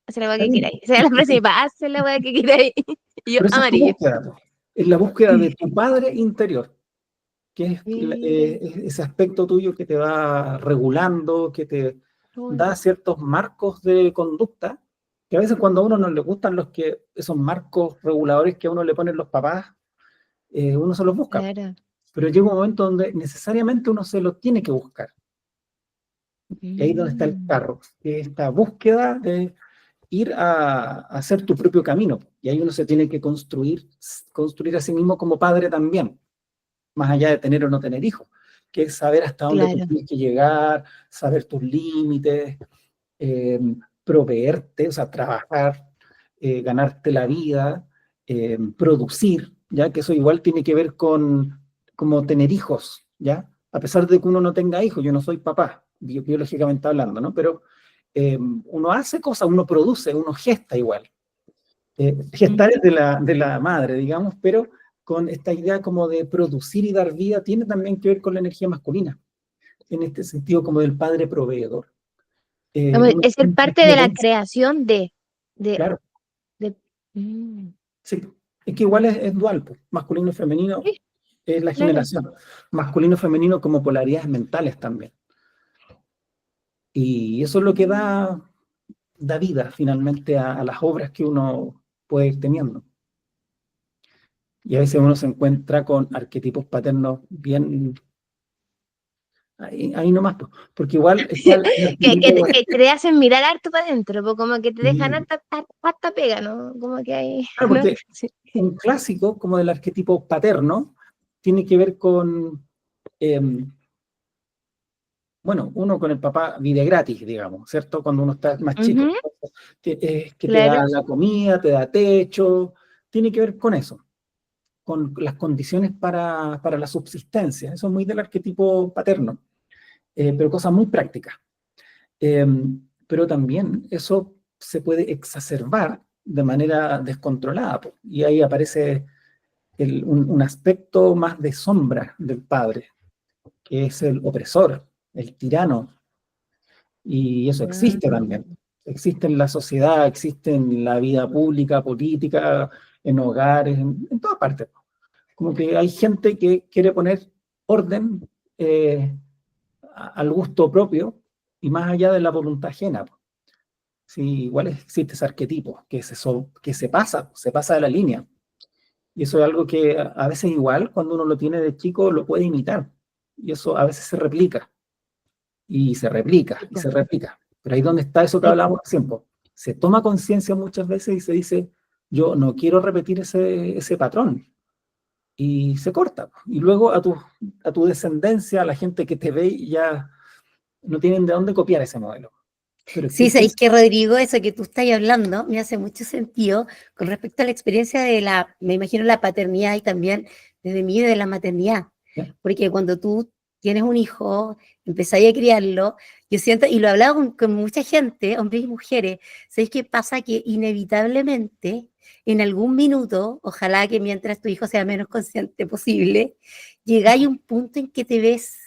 haz la weá está que bien. queráis. O sea, la frase, pa, haz la weá que queráis. Y yo, Pero esa es tu amarillo. búsqueda, po. Es la búsqueda de tu padre interior, que es Mira, ese aspecto tuyo que te va regulando, que te qué bueno. da ciertos marcos de conducta, que a veces cuando a uno no le gustan esos marcos reguladores que a uno le ponen los papás, uno se los busca. Claro. Pero llega un momento donde necesariamente uno se los tiene que buscar. Y ahí es donde está el Mm, carro, que es esta búsqueda de ir a hacer tu propio camino. Y ahí uno se tiene que construir a sí mismo como padre también, más allá de tener o no tener hijos, que es saber hasta dónde tú claro. tienes que llegar, saber tus límites, eh, proveerte, o sea, trabajar, ganarte la vida, producir, ¿ya? Que eso igual tiene que ver con como tener hijos, ¿ya? A pesar de que uno no tenga hijos, yo no soy papá, biológicamente hablando, ¿no? Pero uno hace cosas, uno produce, uno gesta igual. Gestar es Ujú. de la madre, digamos, pero con esta idea como de producir y dar vida, tiene también que ver con la energía masculina, en este sentido como del padre proveedor. Uno Es ser siempre parte de quiere la ver, creación de, claro, de- Mm, sí, es que igual es dual, pues, masculino y femenino sí, es la claro. generación, masculino y femenino como polaridades mentales también. Y eso es lo que Mm. da vida finalmente a las obras que uno puede ir teniendo. Y a veces uno se encuentra con arquetipos paternos bien ahí nomás, po, porque igual está el arquetipo. Que te hacen mirar harto para adentro, pues como que te dejan Sí, harta pega, ¿no? Como que hay, claro, ¿no? porque Sí. un clásico como del arquetipo paterno tiene que ver con, bueno, uno con el papá vive gratis, digamos, ¿cierto? Cuando uno está más chico. Ujú, Que te da claro. la comida, te da techo, tiene que ver con eso, con las condiciones para la subsistencia. Eso es muy del arquetipo paterno, pero cosas muy prácticas. Eh, pero también eso se puede exacerbar de manera descontrolada, po, y ahí aparece un aspecto más de sombra del padre, que es el opresor, el tirano, y eso existe también. Mm. Existe en la sociedad, existe en la vida pública, política, en hogares, en todas partes. Como que hay gente que quiere poner orden al gusto propio y más allá de la voluntad ajena. Sí, igual existe ese arquetipo que se pasa de la línea. Y eso es algo que a veces igual, cuando uno lo tiene de chico, lo puede imitar. Y eso a veces se replica, y se replica, y Tipo, se replica. Pero ahí donde está eso que tipo. hablábamos siempre. Se toma conciencia muchas veces y se dice, yo no quiero repetir ese patrón. Y se corta. Y luego a tu descendencia, a la gente que te ve, ya no tienen de dónde copiar ese modelo. Pero Sí, existe sabéis que Rodrigo, eso que tú estás hablando me hace mucho sentido con respecto a la experiencia de me imagino, la paternidad y también desde mí de la maternidad. ¿ya? Porque cuando tú tienes un hijo, empezáis a criarlo, yo siento, y lo he hablado con mucha gente, hombres y mujeres, ¿sabéis qué pasa? Que inevitablemente, en algún minuto, ojalá que mientras tu hijo sea menos consciente posible, llegáis a un punto en que te ves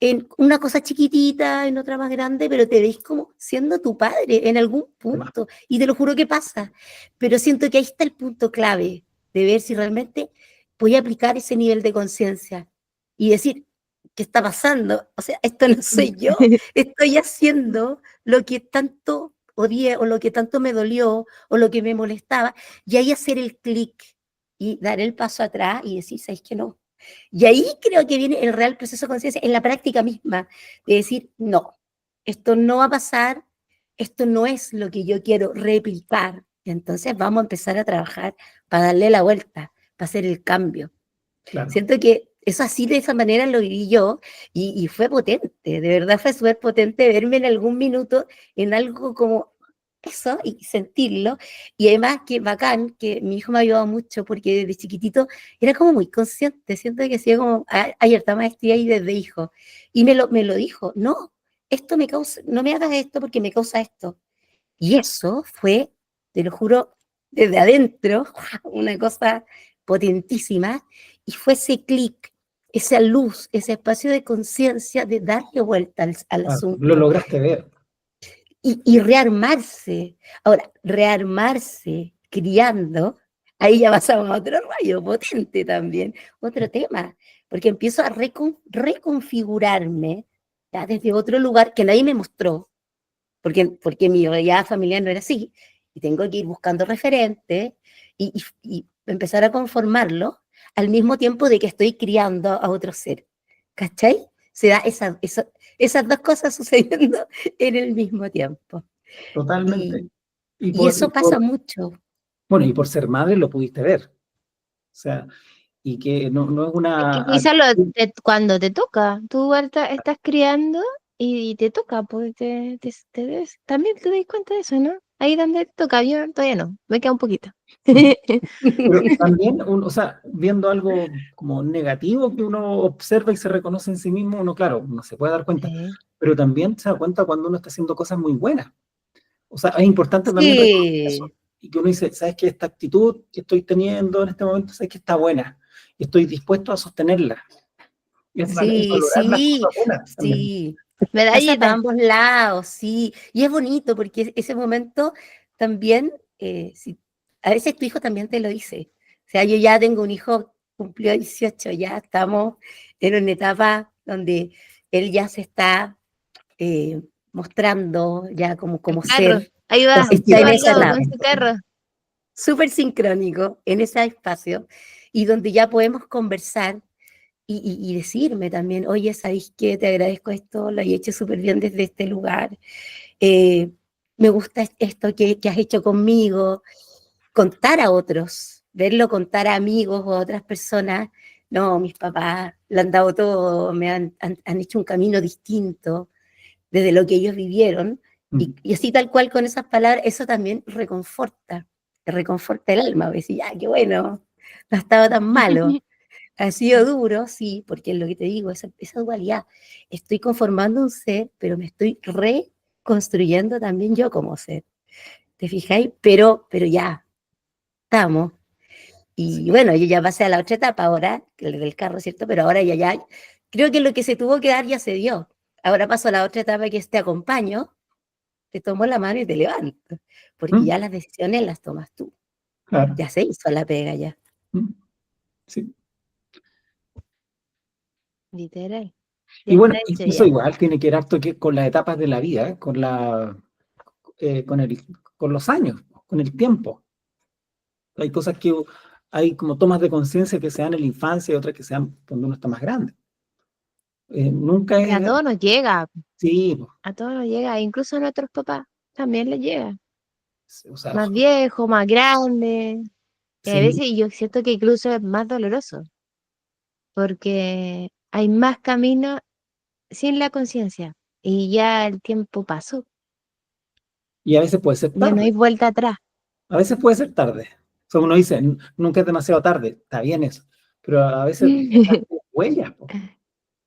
en una cosa chiquitita, en otra más grande, pero te veis como siendo tu padre en algún punto, y te lo juro que pasa, pero siento que ahí está el punto clave, de ver si realmente voy a aplicar ese nivel de conciencia, y decir, ¿qué está pasando? O sea, esto no soy yo, estoy haciendo lo que tanto odié, o lo que tanto me dolió, o lo que me molestaba, y ahí hacer el clic, y dar el paso atrás, y decir, ¿sabes qué? No, y ahí creo que viene el real proceso de conciencia, en la práctica misma, de decir, no, esto no va a pasar, esto no es lo que yo quiero replicar. Entonces vamos a empezar a trabajar para darle la vuelta, para hacer el cambio. Claro. Siento que eso así, de esa manera lo viví yo, y fue potente, de verdad fue súper potente verme en algún minuto en algo como eso y sentirlo. Y además que bacán, que mi hijo me ha ayudado mucho porque desde chiquitito era como muy consciente, siento que hacía como, hay harta maestría ahí desde hijo. Y me lo dijo, no, esto me causa, no me hagas esto porque me causa esto. Y eso fue, te lo juro, desde adentro, una cosa potentísima, y fue ese clic, esa luz, ese espacio de conciencia de darle vuelta al Claro, lo asunto lograste ver. y rearmarse. Ahora, rearmarse criando, ahí ya pasamos a otro rayo potente también, otro tema, porque empiezo a reconfigurarme ya, desde otro lugar que nadie me mostró, porque mi realidad familiar no era así, y tengo que ir buscando referentes y empezar a conformarlo al mismo tiempo de que estoy criando a otro ser. ¿Cachai? Se da esas dos cosas sucediendo en el mismo tiempo. Totalmente. Y, Y y eso pasa mucho. bueno, y por ser madre lo pudiste ver. O sea, y que no es Es que una quizás actitud. cuando te toca, tú igual estás criando y te toca, pues también te das cuenta de eso, ¿no? Ahí donde te toca, yo todavía no, me queda un poquito. Pero también, o sea, viendo algo como negativo que uno observa y se reconoce en sí mismo, uno, claro, uno se puede dar cuenta, Sí. pero también se da cuenta cuando uno está haciendo cosas muy buenas. O sea, es importante también reconocer eso. Sí, Y que uno dice, ¿sabes qué? Esta actitud que estoy teniendo en este momento, ¿sabes que está buena? Y estoy dispuesto a sostenerla. Y sí, valorar las sí, cosas buenas también. sí. Pasa para Medallita. ambos lados, sí. Y es bonito porque ese momento también, a veces tu hijo también te lo dice. O sea, yo ya tengo un hijo, cumplió 18, ya estamos en una etapa donde él ya se está mostrando ya El como carro. ser, Ahí Está va, está ahí en va sintiendo al esa lado etapa, con su carro. súper sincrónico en ese espacio. y donde ya podemos conversar y decirme también, oye, ¿sabes qué? Te agradezco esto, lo he hecho súper bien desde este lugar, eh, me gusta esto que has hecho conmigo, contar a otros, verlo contar a amigos o a otras personas. No, mis papás lo han dado todo, han hecho un camino distinto desde lo que ellos vivieron, y así tal cual con esas palabras, eso también reconforta el alma, decir, ya, qué bueno, no ha estado tan malo. Ha sido duro, sí, porque es lo que te digo, esa dualidad. Estoy conformando un ser, pero me estoy reconstruyendo también yo como ser. ¿Te fijáis? Pero ya, estamos. Y Sí. bueno, yo ya pasé a la otra etapa ahora, que el del carro, ¿cierto? Pero ahora ya, creo que lo que se tuvo que dar ya se dio. Ahora paso a la otra etapa, que es te acompaño, te tomo la mano y te levanto, porque Mm, ya las decisiones las tomas tú. claro. Ya se hizo la pega ya. Mm, sí. Literal. Y Ya bueno, está y hecho eso ya. igual tiene que ver harto que con las etapas de la vida, con con los años, con el tiempo. Hay cosas hay como tomas de conciencia que se dan en la infancia y otras que se dan cuando uno está más grande. Nunca Que a es, todos nos llega, sí, a todos nos llega, incluso a nuestros papás también les llega. o sea, Más viejo, más grande. Y a sí, veces yo siento que incluso es más doloroso, porque hay más camino sin la conciencia. Y ya el tiempo pasó, y a veces puede ser ya no hay tarde, vuelta atrás. a veces puede ser tarde. O sea, uno dice, Nunca es demasiado tarde", está bien eso, pero a veces deja huellas, po,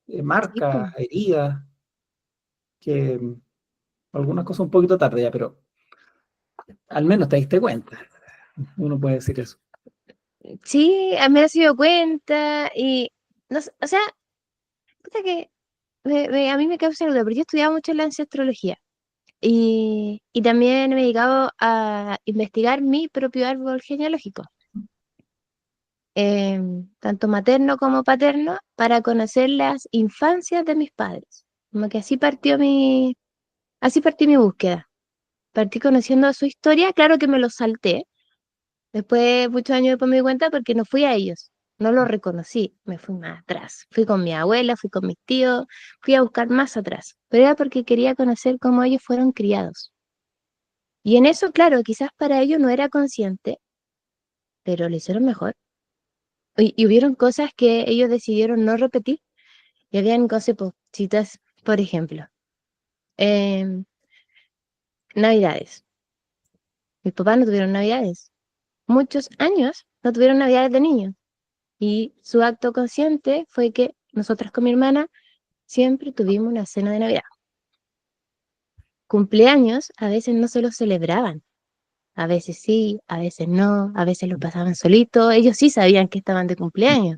Sí, po. marcas, heridas, que algunas cosas un poquito tarde ya, pero al menos te diste cuenta, uno puede decir eso. Sí, me he sido cuenta y, no sé, o sea, puta que a mí me causa duda, porque yo estudiaba mucho en la ancestrología y también me he dedicado a investigar mi propio árbol genealógico, tanto materno como paterno, para conocer las infancias de mis padres. Como que así partí mi búsqueda. Partí conociendo su historia, claro que me lo salté. Después, muchos años después me di cuenta porque no fui a ellos, no los reconocí, me fui más atrás. Fui con mi abuela, fui con mis tíos, fui a buscar más atrás, pero era porque quería conocer cómo ellos fueron criados. Y en eso, claro, quizás para ellos no era consciente, pero lo hicieron mejor. Y hubieron cosas que ellos decidieron no repetir. Y habían cosas, pues, citas, por ejemplo, em, Navidades. Mis papás no tuvieron Navidades. Muchos años no tuvieron Navidades de niños. Y su acto consciente fue que nosotras con mi hermana siempre tuvimos una cena de Navidad. Cumpleaños a veces no se los celebraban, a veces sí, a veces no, a veces lo pasaban solitos, ellos sí sabían que estaban de cumpleaños,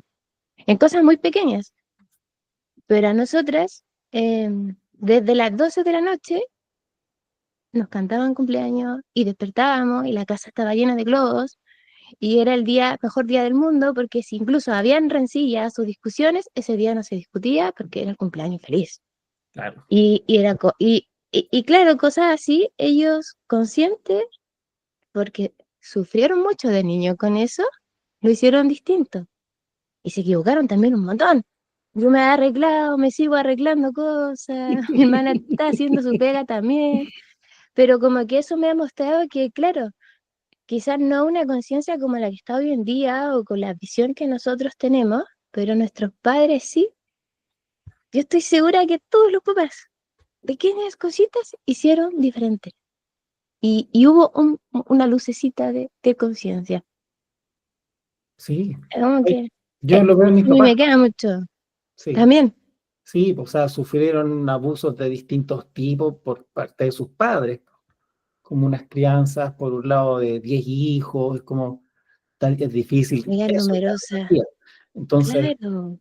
en cosas muy pequeñas, pero a nosotras, desde las 12 de la noche, nos cantaban cumpleaños y despertábamos y la casa estaba llena de globos y era el mejor día del mundo porque si incluso habían rencillas o discusiones, ese día no se discutía porque era el cumpleaños feliz. Claro. Era y claro, cosas así, ellos conscientes, porque sufrieron mucho de niño con eso, lo hicieron distinto. Y se equivocaron también un montón. Yo me he arreglado, me sigo arreglando cosas, mi hermana está haciendo su pega también, pero como que eso me ha mostrado que, claro, quizás no una conciencia como la que está hoy en día o con la visión que nosotros tenemos, pero nuestros padres sí. Yo estoy segura que todos los papás, pequeñas cositas, hicieron diferente. Y hubo una lucecita de conciencia. Sí, Como que yo lo veo en mis a mí papás, me queda mucho. sí. También, Sí, o sea, sufrieron abusos de distintos tipos por parte de sus padres, como unas crianzas, por un lado, de 10 hijos, es como, es difícil amiga eso en la numerosa. familia. Entonces, Claro.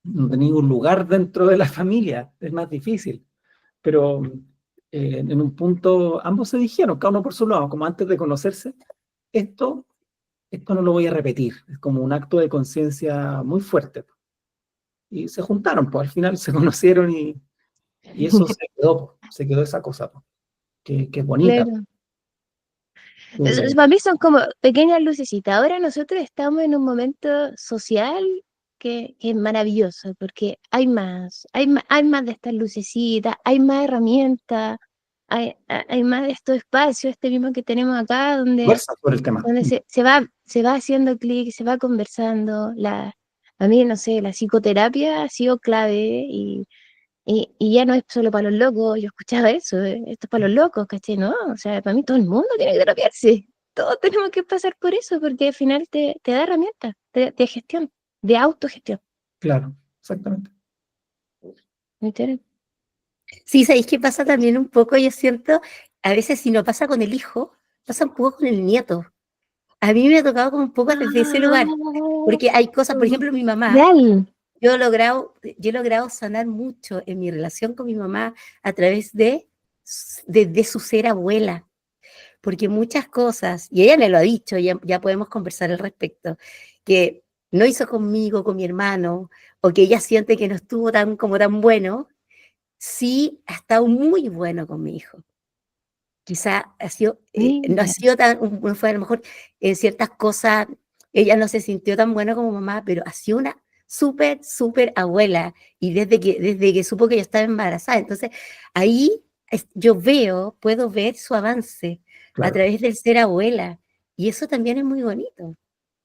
no tenía un lugar dentro de la familia, es más difícil. Pero en un punto, ambos se dijeron, cada uno por su lado, como antes de conocerse, esto, esto no lo voy a repetir, es como un acto de conciencia muy fuerte. Y se juntaron, pues al final se conocieron y eso se quedó esa cosa, que es bonita. Claro. Para mí son como pequeñas lucecitas. Ahora nosotros estamos en un momento social que es maravilloso, porque hay más de estas lucecitas, hay más herramientas, hay más de estos espacios, este mismo que tenemos acá, Fuerza sobre el tema. donde se va haciendo clic, se va conversando. A mí, no sé, la psicoterapia ha sido clave y ya no es solo para los locos. Yo escuchaba eso, esto es para los locos, ¿cachai? No, o sea, para mí todo el mundo tiene que terapiarse. Todos tenemos que pasar por eso porque al final te da herramientas de gestión, de autogestión. Claro, exactamente. ¿Me entiendes? Sí, ¿sabéis qué pasa también un poco? Yo siento, a veces si no pasa con el hijo, pasa un poco con el nieto. A mí me ha tocado como un poco desde ese lugar, porque hay cosas, por ejemplo, mi mamá, Real. yo he logrado sanar mucho en mi relación con mi mamá a través de su ser abuela, porque muchas cosas, y ella me lo ha dicho, ya podemos conversar al respecto, que no hizo conmigo, con mi hermano, o que ella siente que no estuvo como tan bueno, sí ha estado muy bueno con mi hijo. Quizá no ha Mira. sido no fue a lo mejor en ciertas cosas, ella no se sintió tan buena como mamá, pero ha sido una súper, súper abuela, y desde que supo que yo estaba embarazada. Entonces, ahí yo puedo ver su avance a Claro, través del ser abuela, y eso también es muy bonito.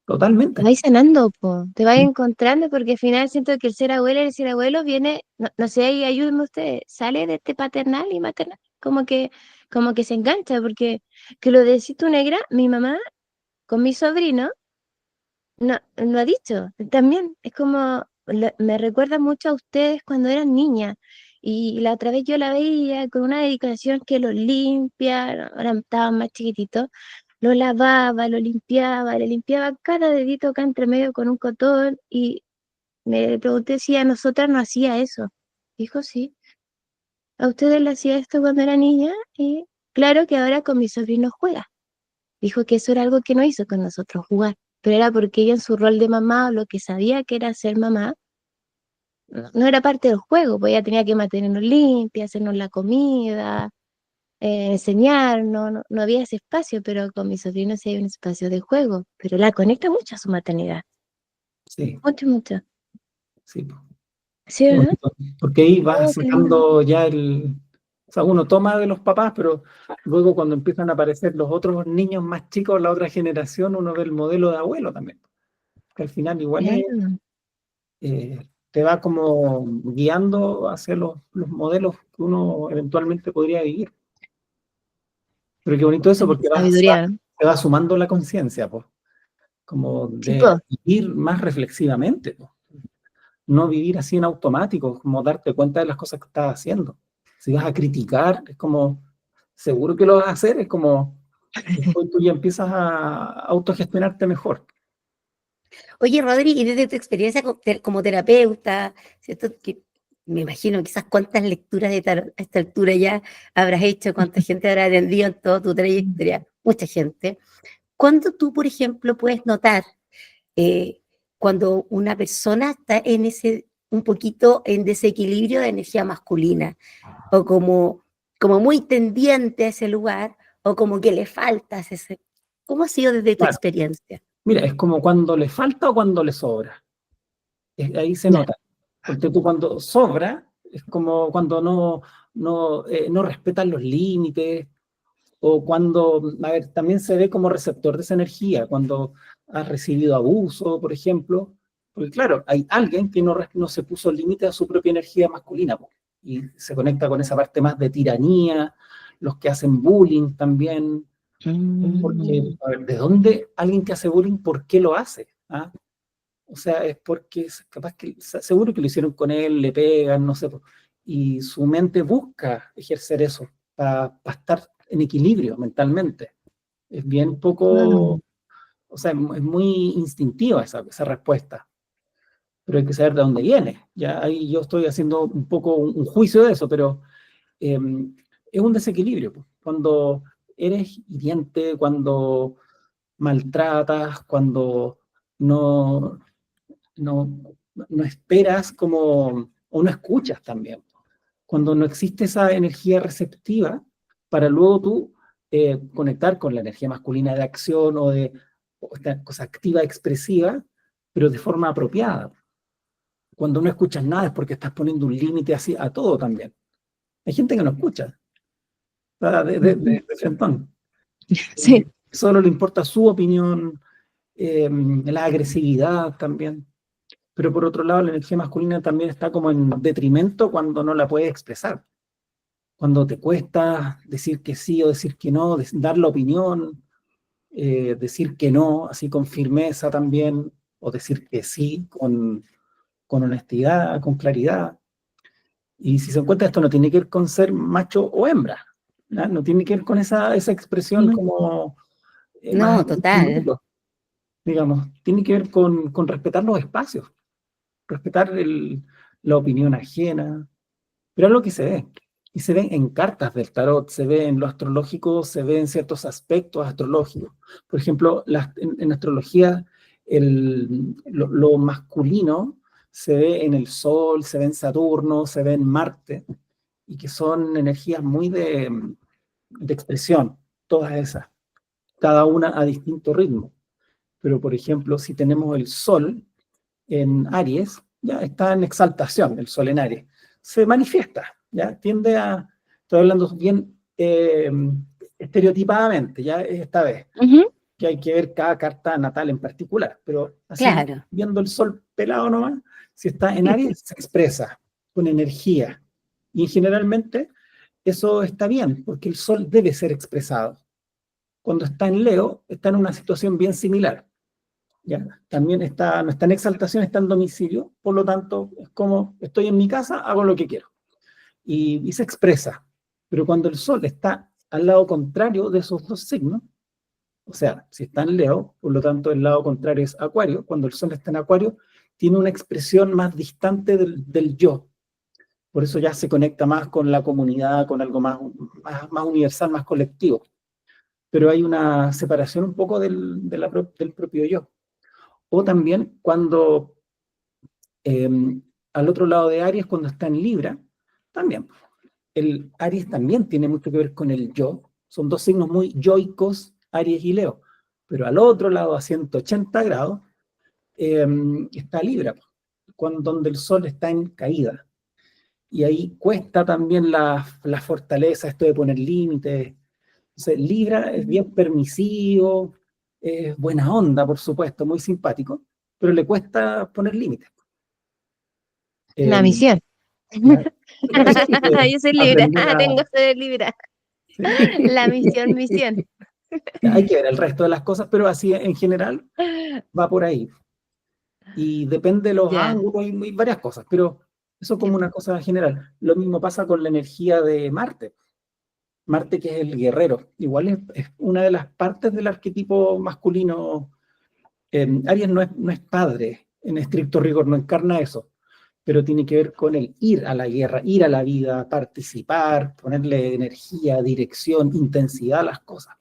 Te totalmente. vais sanando, po. Te vais ¿Mm? encontrando porque al final siento que el ser abuelo viene, no, no sé, ahí ayúdenme ustedes, sale de este paternal y maternal, como que se engancha, porque que lo decís tú, negra, mi mamá con mi sobrino no, lo ha dicho, también es como, me recuerda mucho a ustedes cuando eran niñas, y la otra vez yo la veía con una dedicación que lo limpia, ahora estaban más chiquititos, lo lavaba, lo limpiaba, le limpiaba cada dedito acá entre medio con un cotón, y me pregunté si a nosotras no hacía eso. Dijo, sí, a ustedes le hacía esto cuando era niña, y claro que ahora con mi sobrino juega. Dijo que eso era algo que no hizo con nosotros jugar, pero era porque ella en su rol de mamá o lo que sabía que era ser mamá, no era parte del juego, pues ella tenía que mantenernos limpias, hacernos la comida, enseñarnos, no había ese espacio, pero con mi sobrino sí hay un espacio de juego, pero la conecta mucho a su maternidad, Sí, mucho, mucho. sí, po. ¿Sí, Qué verdad? bonito. Porque ahí vas Oh, qué lindo. sacando ya o sea, uno toma de los papás, pero luego cuando empiezan a aparecer los otros niños más chicos, la otra generación, uno ve el modelo de abuelo también. Que al final igual Claro. te va como guiando hacia los modelos que uno eventualmente podría vivir. Pero qué bonito eso porque Sabiduría, ¿no? se va sumando la conciencia, pues, como de Tipo, vivir más reflexivamente, po. No vivir así en automático, como darte cuenta de las cosas que estás haciendo. Si vas a criticar, es como, seguro que lo vas a hacer, es como, después tú ya empiezas a autogestionarte mejor. Oye, Rodri, y desde tu experiencia como terapeuta, ¿cierto? Que me imagino quizás cuántas lecturas de tarot a esta altura ya habrás hecho, cuánta gente habrá atendido en toda tu trayectoria, mucha gente. ¿Cuándo tú, por ejemplo, puedes notar eh, cuando una persona está un poquito en desequilibrio de energía masculina, o como muy tendiente a ese lugar, o como que le falta ese? ¿Cómo ha sido desde tu Claro, experiencia? mira, es como cuando le falta o cuando le sobra. Ahí se ya. nota. Porque tú cuando sobra, es como cuando no respetan los límites, o cuando, a ver, también se ve como receptor de esa energía, cuando has recibido abuso, por ejemplo, porque claro, hay alguien que no se puso límite a su propia energía masculina, po, y se conecta con esa parte más de tiranía, los que hacen bullying también, porque, Mm. a ver, ¿de dónde alguien que hace bullying, por qué lo hace? ¿Ah? O sea, es porque capaz que, seguro que lo hicieron con él, le pegan, no sé, po, y su mente busca ejercer eso para estar en equilibrio mentalmente. Es bien poco, Mm. o sea, es muy instintiva esa respuesta, pero hay que saber de dónde viene. Ya ahí yo estoy haciendo un poco un juicio de eso, pero eh, es un desequilibrio, po. Cuando eres hiriente, cuando maltratas, cuando no, no, no esperas como, o no escuchas también. Cuando no existe esa energía receptiva para luego tú conectar con la energía masculina de acción o esta cosa activa, expresiva, pero de forma apropiada. Cuando no escuchas nada es porque estás poniendo un límite así a todo también. Hay gente que no escucha, de frentón. Sí. Solo le importa su opinión, la agresividad también. Pero por otro lado, la energía masculina también está como en detrimento cuando no la puedes expresar. Cuando te cuesta decir que sí o decir que no, dar la opinión, decir que no, así con firmeza también, o decir que sí con honestidad, con claridad. Y si se encuentra, esto no tiene que ver con ser macho o hembra, ¿no? No tiene que ver con esa expresión como más No, total. digamos, tiene que ver con respetar los espacios, respetar la opinión ajena, pero es lo que se ve. Y se ve en cartas del tarot, se ve en lo astrológico, se ve en ciertos aspectos astrológicos. Por ejemplo, en astrología, lo masculino se ve en el Sol, se ve en Saturno, se ve en Marte, y que son energías muy de expresión, todas esas, cada una a distinto ritmo. Pero, por ejemplo, si tenemos el Sol en Aries, ya está en exaltación, el Sol en Aries, se manifiesta, ya tiende a, estoy hablando bien estereotipadamente, ya esta vez, que hay que ver cada carta natal en particular, pero así, Claro. viendo el Sol pelado nomás, si está en Aries, se expresa con energía, y generalmente eso está bien, porque el Sol debe ser expresado. Cuando está en Leo, está en una situación bien similar. ¿Ya? También no está en exaltación, está en domicilio, por lo tanto, es como estoy en mi casa, hago lo que quiero. Y se expresa. Pero cuando el Sol está al lado contrario de esos dos signos, o sea, si está en Leo, por lo tanto el lado contrario es Acuario, cuando el Sol está en Acuario, tiene una expresión más distante del yo. Por eso ya se conecta más con la comunidad, con algo más universal, más colectivo. Pero hay una separación un poco del propio yo. O también cuando al otro lado de Aries, cuando está en Libra, también. El Aries también tiene mucho que ver con el yo. Son dos signos muy yoicos, Aries y Leo. Pero al otro lado, a 180 grados, está Libra, donde el Sol está en caída. Y ahí cuesta también la fortaleza, esto de poner límites. Entonces, Libra es bien permisivo, es buena onda, por supuesto, muy simpático, pero le cuesta poner límites. La misión. Claro. Yo soy Libra. Tengo que ser Libra. Sí. La misión. Hay que ver el resto de las cosas, pero así en general va por ahí. Y depende de los ángulos y varias cosas, pero eso como una cosa general. Lo mismo pasa con la energía de Marte. Marte, que es el guerrero, igual es una de las partes del arquetipo masculino. Aries no es padre, en estricto rigor, no encarna eso, pero tiene que ver con el ir a la guerra, ir a la vida, participar, ponerle energía, dirección, intensidad a las cosas.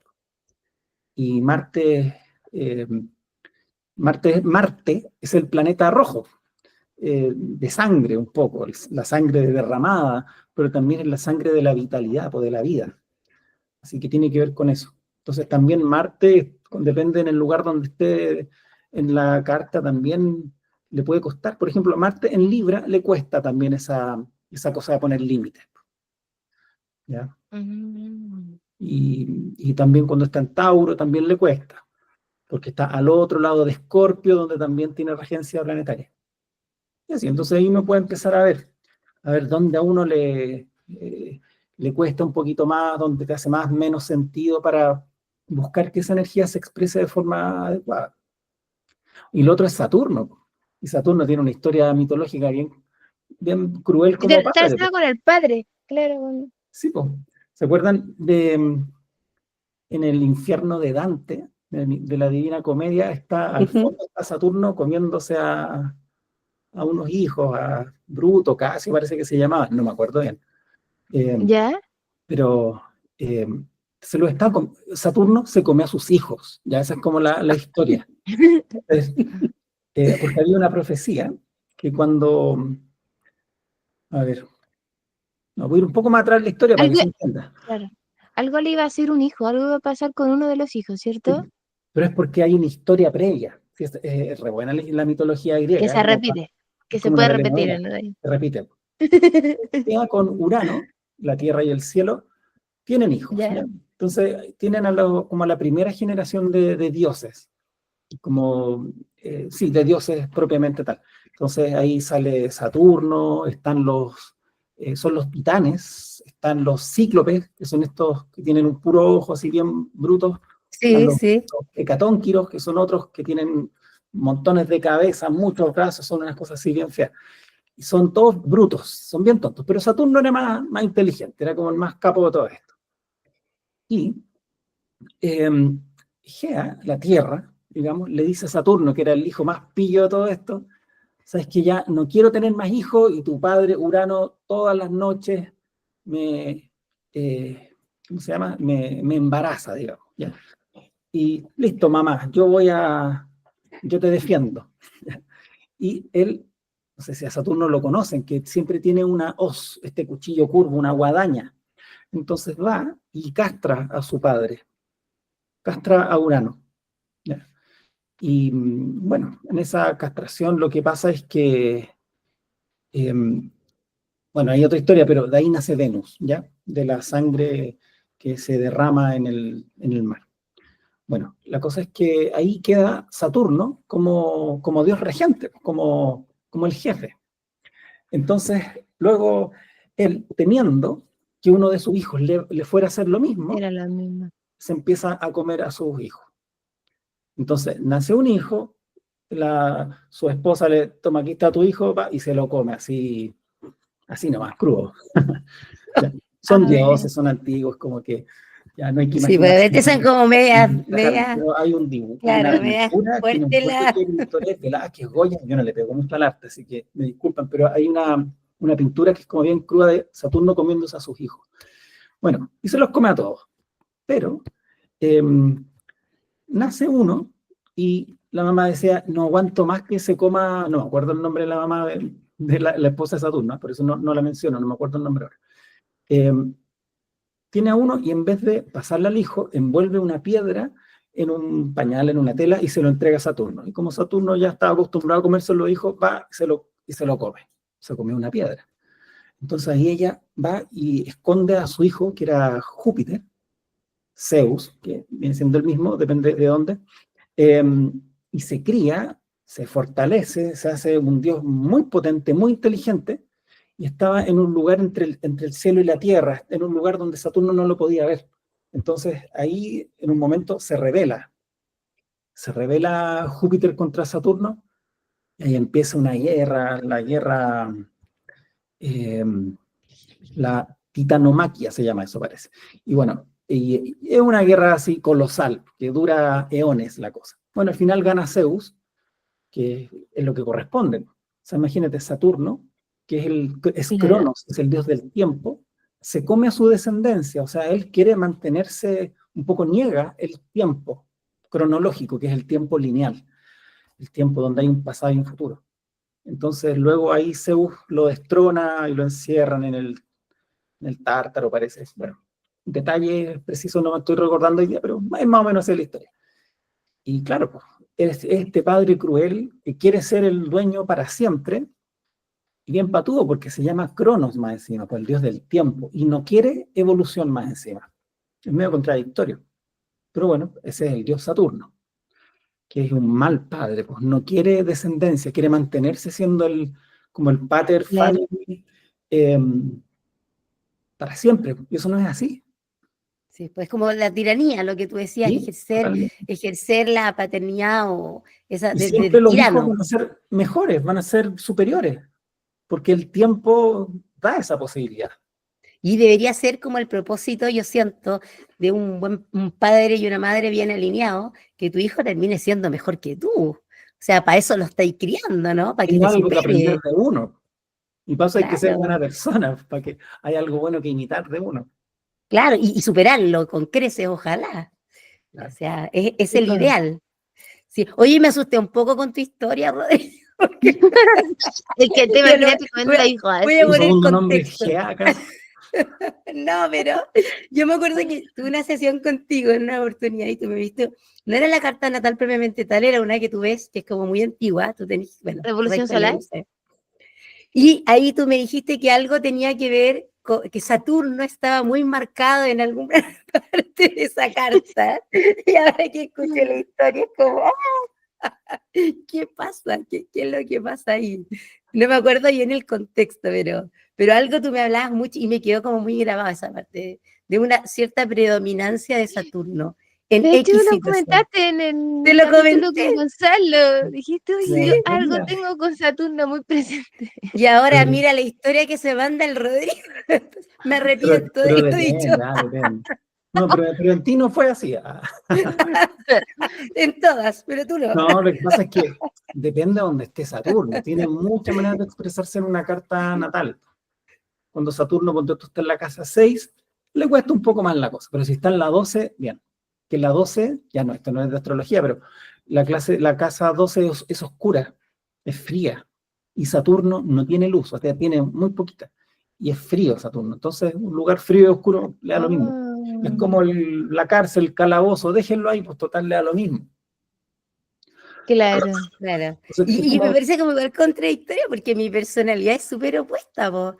Y Marte es el planeta rojo, de sangre un poco, la sangre derramada, pero también es la sangre de la vitalidad o de la vida. Así que tiene que ver con eso. Entonces también Marte, depende en el lugar donde esté en la carta, también le puede costar. Por ejemplo, a Marte en Libra le cuesta también esa cosa de poner límites. ¿Ya? Y también cuando está en Tauro también le cuesta, porque está al otro lado de Escorpio, donde también tiene regencia planetaria. Y así, entonces ahí uno puede empezar a ver dónde a uno le cuesta un poquito más, dónde te hace más, menos sentido para buscar que esa energía se exprese de forma adecuada. Y lo otro es Saturno. Y Saturno tiene una historia mitológica bien cruel como padre. Está con el padre, claro. Sí, pues. ¿Se acuerdan en el infierno de Dante, de la Divina Comedia, está al fondo está Saturno comiéndose a unos hijos, a Bruto casi parece que se llamaba, no me acuerdo bien. ¿Ya? Pero Saturno se come a sus hijos, ya esa es como la historia. Entonces, porque había una profecía que a ver, no, voy a ir un poco más atrás de la historia para que se entienda. Claro. algo le iba a hacer un hijo, algo iba a pasar con uno de los hijos, ¿cierto? Pero es porque hay una historia previa. Sí, es re buena la mitología griega. Que se repite, que es se como puede una repetir, telenovela, ¿no? se repite. Queda con Urano, la Tierra y el cielo, tienen hijos. Ya. ¿ya? Entonces, tienen como a la primera generación de dioses, como, sí, de dioses propiamente tal. Entonces, ahí sale Saturno, están son los titanes, están los cíclopes, que son estos que tienen un puro ojo así bien brutos, están Sí, sí. los hecatónquiros, que son otros que tienen montones de cabezas, muchos brazos, son unas cosas así bien feas. Y son todos brutos, son bien tontos, pero Saturno era más inteligente, era como el más capo de todo esto. Y Gea, la Tierra, digamos, le dice a Saturno, que era el hijo más pillo de todo esto, sabes que ya no quiero tener más hijos y tu padre Urano todas las noches me, ¿cómo se llama? Me embaraza, digamos. ¿ya? Y listo, mamá, yo te defiendo. Y él, no sé si a Saturno lo conocen, que siempre tiene una hoz, este cuchillo curvo, una guadaña. Entonces va y castra a su padre, castra a Urano. ¿ya? Y bueno, en esa castración lo que pasa es que, bueno, hay otra historia, pero de ahí nace Venus, ¿ya? De la sangre que se derrama en el mar. Bueno, la cosa es que ahí queda Saturno como dios regente, como el jefe. Entonces, luego, él, temiendo que uno de sus hijos le fuera a hacer lo mismo, Era la misma. se empieza a comer a sus hijos. Entonces, nace un hijo, su esposa le toma, aquí está tu hijo, y se lo come así nomás, crudo. Son dioses, son antiguos, como que ya no hay que Sí, pues a imaginarse. veces son como medias, Pero hay un dibujo, claro, una medias pintura que no fuertes me acuerdo qué pintor es, Velázquez, Goya, yo no le pego mucho al arte, así que me disculpan, pero hay una pintura que es como bien cruda de Saturno comiéndose a sus hijos. Bueno, y se los come a todos, pero nace uno y la mamá decía, no aguanto más que se coma, no me acuerdo el nombre de la mamá de la esposa de Saturno, por eso no la menciono, no me acuerdo el nombre ahora. Tiene a uno y en vez de pasarle al hijo, envuelve una piedra en un pañal, en una tela, y se lo entrega a Saturno. Y como Saturno ya estaba acostumbrado a comerse los hijos, va y se lo come. Se comió una piedra. Entonces ahí ella va y esconde a su hijo, que era Júpiter, Zeus, que viene siendo el mismo, depende de dónde, y se cría, se fortalece, se hace un dios muy potente, muy inteligente, y estaba en un lugar entre el cielo y la tierra, en un lugar donde Saturno no lo podía ver. Entonces ahí en un momento se revela Júpiter contra Saturno, y ahí empieza una guerra, eh, la titanomaquia se llama eso, parece. Y bueno, y es una guerra así colosal, que dura eones la cosa. Bueno, al final gana Zeus, que es lo que corresponde. O sea, imagínate, Saturno, que es Claro. Cronos, es el dios del tiempo, se come a su descendencia, o sea, él quiere mantenerse, un poco niega el tiempo cronológico, que es el tiempo lineal, el tiempo donde hay un pasado y un futuro. Entonces, luego ahí Zeus lo destrona y lo encierran en el Tártaro, parece. Bueno, detalles precisos no me estoy recordando hoy día, pero es más o menos así la historia. Y claro, pues, este padre cruel que quiere ser el dueño para siempre, y bien patudo porque se llama Cronos más encima, pues el dios del tiempo, y no quiere evolución más encima. Es medio contradictorio. Pero bueno, ese es el dios Saturno, que es un mal padre, pues no quiere descendencia, quiere mantenerse siendo como el pater Claro. family para siempre, y eso no es así. Sí, pues como la tiranía, lo que tú decías, ¿Sí? Totalmente. ejercer la paternidad o esa Y del siempre los hijos tirano. van a ser mejores, van a ser superiores, porque el tiempo da esa posibilidad. Y debería ser como el propósito, yo siento, de un padre y una madre bien alineados, que tu hijo termine siendo mejor que tú. O sea, para eso lo estáis criando, ¿no? Para que Hay te algo que aprender supere. de uno. Y para eso hay que ser Claro, buena persona, para que haya algo bueno que imitar de uno. claro, y superarlo con creces, ojalá. O Claro. sea, es Sí, el claro. ideal. Sí. Oye, me asusté un poco con tu historia, Rodrigo. Es que te Yo no- imaginaste comiendo la hijo voy a Tu poner segundo nombre es contexto. Gea, ¿acaso? No, pero yo me acuerdo que tuve una sesión contigo en una oportunidad y tú me viste, no era la carta natal propiamente tal, era una que tú ves que es como muy antigua, tú tenés, bueno, Revolución réstale, solar. no sé. Y ahí tú me dijiste que algo tenía que ver con que Saturno estaba muy marcado en alguna parte de esa carta. Y ahora que escuché la historia es como, ¿qué pasa? ¿Qué es lo que pasa ahí? No me acuerdo bien el contexto, pero algo tú me hablabas mucho y me quedó como muy grabada esa parte de una cierta predominancia de Saturno en De hecho, X lo situación. comentaste en Te el lo capítulo con comenté. Gonzalo. Dijiste, oye, yo Sí, algo mira, tengo con Saturno muy presente. Y ahora pero, mira la historia que se manda el Rodrigo. Me pero, arrepiento de pero lo dicho. depende, depende. No, pero en ti no fue así. En todas, pero tú no. No, lo que pasa es que depende de donde esté Saturno. Tiene muchas maneras de expresarse en una carta natal. Cuando Saturno, cuando tú está en la casa 6 le cuesta un poco más la cosa. Pero si está en la 12 bien. Que la 12 ya no, esto no es de astrología, pero la casa 12 es oscura, es fría. Y Saturno no tiene luz, o sea, tiene muy poquita. Y es frío Saturno. Entonces, un lugar frío y oscuro le da lo mismo. Es Oh, como la cárcel, el calabozo, déjenlo ahí, pues total le da lo mismo. claro. Claro. Entonces, es Y me como, parece como igual contradictorio porque mi personalidad es súper opuesta, po.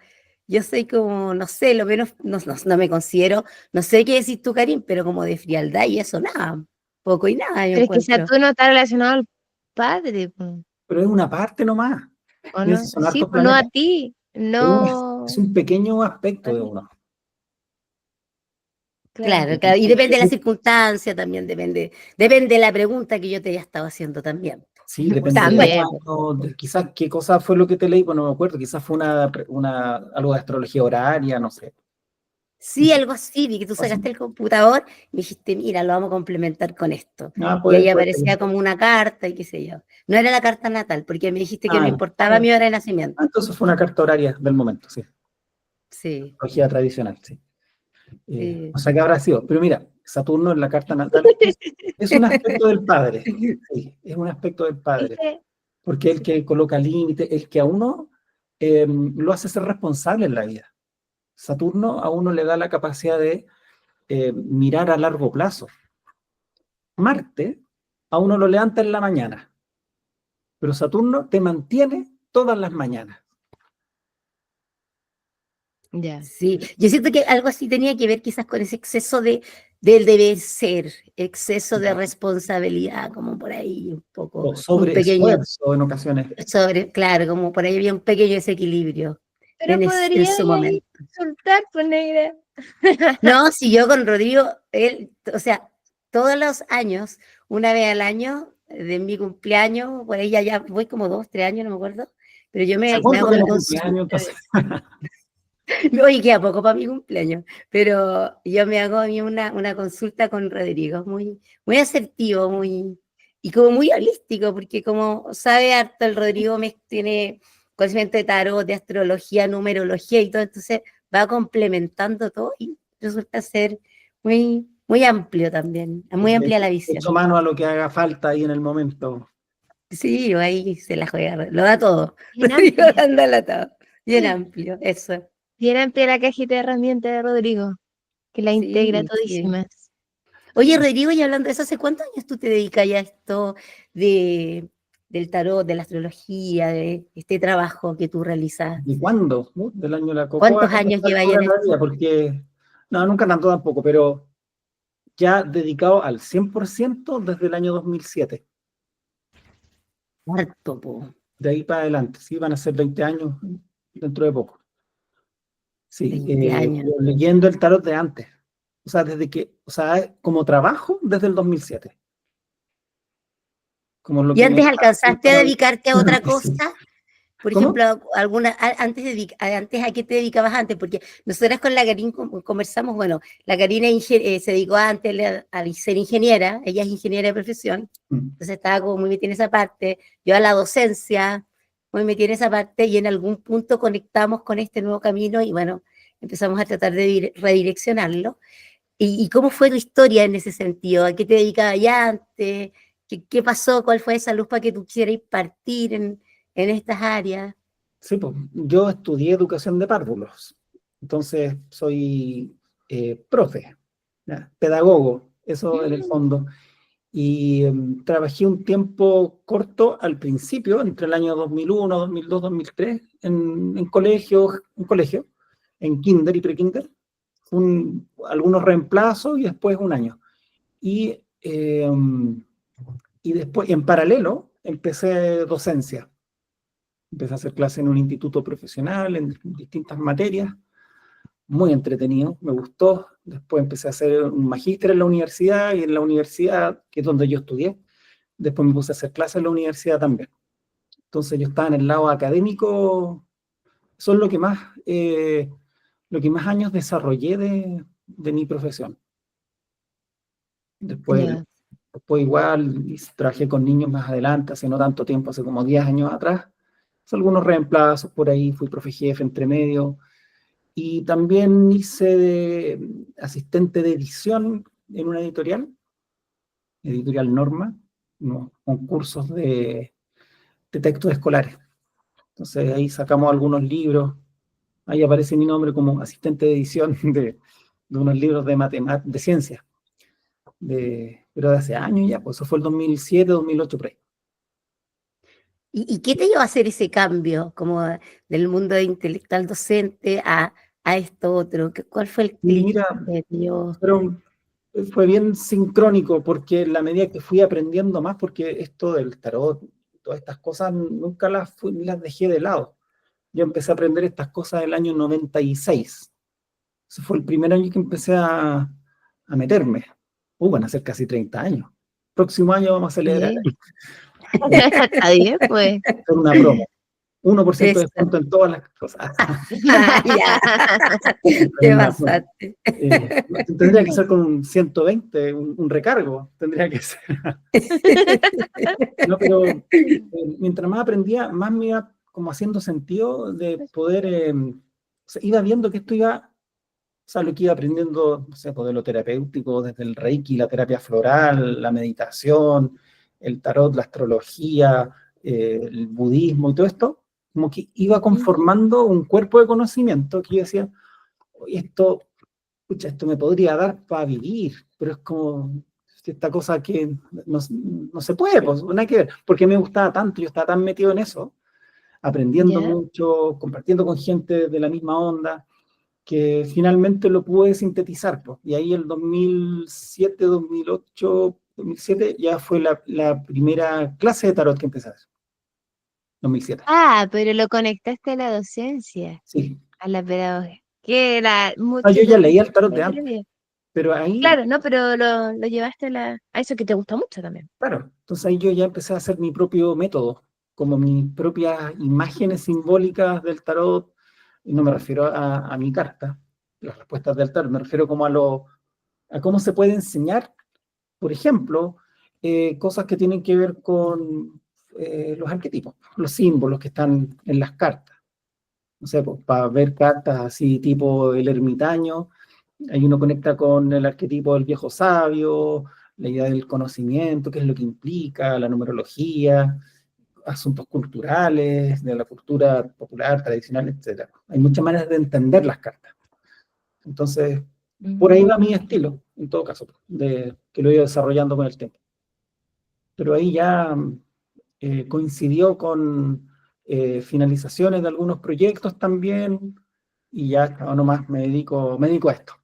Yo soy como, no sé, lo menos, no me considero, no sé qué decís tú, Karim, pero como de frialdad y eso, nada, poco y nada, yo Pero es que encuentro. Saturno está relacionado al padre, po, pero es una parte nomás. ¿o Piensa, no? son Sí, hartos pues no a planetas. ti, Es no. un pequeño aspecto de uno. Claro. Claro, claro, y depende de la circunstancia también, depende de la pregunta que yo te haya estado haciendo también, Sí, depende del También. año, quizás qué cosa fue lo que te leí, pues no me acuerdo, quizás fue algo de astrología horaria, no sé. Sí, algo así, vi que tú Así. sacaste el computador y me dijiste, mira, lo vamos a complementar con esto. Ah, Y ahí puede ser. aparecía como una carta y qué sé yo. No era la carta natal, porque me dijiste que no Ah, ya. importaba mi hora de nacimiento. Entonces fue una carta horaria del momento, sí. Sí, Astrología tradicional, sí. O sí. sea que habrá sido. Pero mira, Saturno en la carta natal es un aspecto del padre. Sí, es un aspecto del padre. ¿Viste? Porque el que coloca límites, el que a uno lo hace ser responsable en la vida. Saturno a uno le da la capacidad de mirar a largo plazo. Marte a uno lo levanta en la mañana, pero Saturno te mantiene todas las mañanas. Ya. Sí, yo siento que algo así tenía que ver quizás con ese exceso del deber ser, exceso de Ya. responsabilidad, como por ahí un poco, O un pequeño, sobreesfuerzo en ocasiones. claro, como por ahí había un pequeño desequilibrio Pero en podría su ahí momento. soltar, pues negra. No, si yo con Rodrigo, él, o sea, todos los años, una vez al año, de mi cumpleaños, por ahí ya voy como 2, 3 años, no me acuerdo, pero yo ¿Hace me cuánto hago que mi no consulta. cumpleaños? Entonces, Oye, queda poco para mi cumpleaños, pero yo me hago a mí una consulta con Rodrigo, muy asertivo, y como muy holístico, porque como sabe harto el Rodrigo me tiene conocimiento de tarot, de astrología, numerología y todo, entonces va complementando todo y resulta ser muy amplio también, muy amplia la hecho visión. mano a lo que haga falta ahí en el momento. Sí, ahí se la juega, lo da todo. Bien Rodrigo amplia. anda todo, bien amplio, eso. Bien amplia la cajita de herramientas de Rodrigo, que la integra Sí, sí. todísimas. Oye, Rodrigo, y hablando de eso, ¿hace cuántos años tú te dedicas ya a esto del tarot, de la astrología, de este trabajo que tú realizas? ¿De cuándo? Del año de la cocoa ¿Cuántos a años esta llevas ya altura en de la vida, esto? porque no, nunca tanto tampoco, pero ya dedicado al 100% desde el año 2007. Harto, po. De ahí para adelante, sí, van a ser 20 años dentro de poco. Sí, 20 años. leyendo el tarot de antes. O sea, o sea, como trabajo desde el 2007. Como lo ¿Y que me antes fascina alcanzaste a la dedicarte a otra cosa? sí. Por ¿Cómo? ejemplo, antes a qué te dedicabas antes, porque nosotras con la Karine conversamos, bueno, la Karina se dedicó antes a ser ingeniera, ella es ingeniera de profesión, Mm. entonces estaba como muy metida en esa parte, yo a la docencia, muy metida en esa parte, y en algún punto conectamos con este nuevo camino y bueno, empezamos a tratar de redireccionarlo. ¿Y cómo fue tu historia en ese sentido? ¿A qué te dedicabas ya antes? ¿Qué pasó? ¿Cuál fue esa luz para que tú quisieras partir en estas áreas? Sí, pues yo estudié educación de párvulos. Entonces soy profe, ¿ya? Pedagogo, eso en el Mm, fondo. Y trabajé un tiempo corto al principio, entre el año 2001, 2002, 2003, en colegio, en kinder y pre-kinder, algunos reemplazos y después un año. Y, eh, y después, en paralelo, empecé docencia. Empecé a hacer clases en un instituto profesional, en distintas materias, muy entretenido, me gustó. Después empecé a hacer un magíster en la universidad y en la universidad, que es donde yo estudié, después me puse a hacer clases en la universidad también. Entonces yo estaba en el lado académico, eso es lo que más años desarrollé de mi profesión. Después, ya. después igual trabajé con niños más adelante, hace no tanto tiempo, hace como 10 años atrás. Hice algunos reemplazos por ahí, fui profe jefe entre medio. Y también hice de asistente de edición en una editorial Norma, unos concursos de textos escolares. Entonces ahí sacamos algunos libros, ahí aparece mi nombre como asistente de edición de unos libros de matemáticas, de ciencia, pero de hace años ya, pues eso fue el 2007, 2008 por ahí. ¿Y qué te llevó a hacer ese cambio como del mundo de intelectual docente a esto otro? ¿Cuál fue el Y clic mira, que te llevó? fueron fue bien sincrónico porque en la medida que fui aprendiendo más, porque esto del tarot, todas estas cosas, nunca las dejé de lado. Yo empecé a aprender estas cosas el año 96. Ese fue el primer año que empecé a meterme. Van a ser casi 30 años. Próximo año vamos a celebrar. Sí. Está bien, pues. Hacer una promo. 1% de Eso. descuento en todas las cosas. Ya, te Una promo. pasaste. Tendría que ser con un 120, un recargo. Tendría que ser. No, pero mientras más aprendía, más me iba como haciendo sentido de poder, o sea, iba viendo que esto iba, o sea, lo que iba aprendiendo, no sé, pues, de lo terapéutico, desde el Reiki, la terapia floral, la meditación, el tarot, la astrología, el budismo y todo esto, como que iba conformando un cuerpo de conocimiento que yo decía, "Oye, esto, pucha, esto me podría dar para vivir", pero es como esta cosa que no se puede, pues, no hay que ver, porque me gustaba tanto, yo estaba tan metido en eso, aprendiendo Ya. mucho, compartiendo con gente de la misma onda, que finalmente lo pude sintetizar, pues. Y ahí el 2007, 2008, 2007 ya fue la primera clase de tarot que empecé a hacer, 2007. Ah, pero lo conectaste a la docencia, Sí. a la pedagogía. Que era Ah, mucho yo ya tiempo leía el tarot de antes, previo. pero ahí, Claro, no, pero lo llevaste a eso que te gusta mucho también. claro, entonces ahí yo ya empecé a hacer mi propio método, como mis propias imágenes simbólicas del tarot, y no me refiero a mi carta, las respuestas del tarot, me refiero como a cómo se puede enseñar, por ejemplo, cosas que tienen que ver con los arquetipos, los símbolos que están en las cartas. No sé, pues, para ver cartas así tipo el ermitaño, ahí uno conecta con el arquetipo del viejo sabio, la idea del conocimiento, qué es lo que implica, la numerología, asuntos culturales, de la cultura popular, tradicional, etc. Hay muchas maneras de entender las cartas. Entonces, por ahí va mi estilo, en todo caso, que lo he ido desarrollando con el tiempo. Pero ahí ya coincidió con finalizaciones de algunos proyectos también, y ya no más me dedico a esto.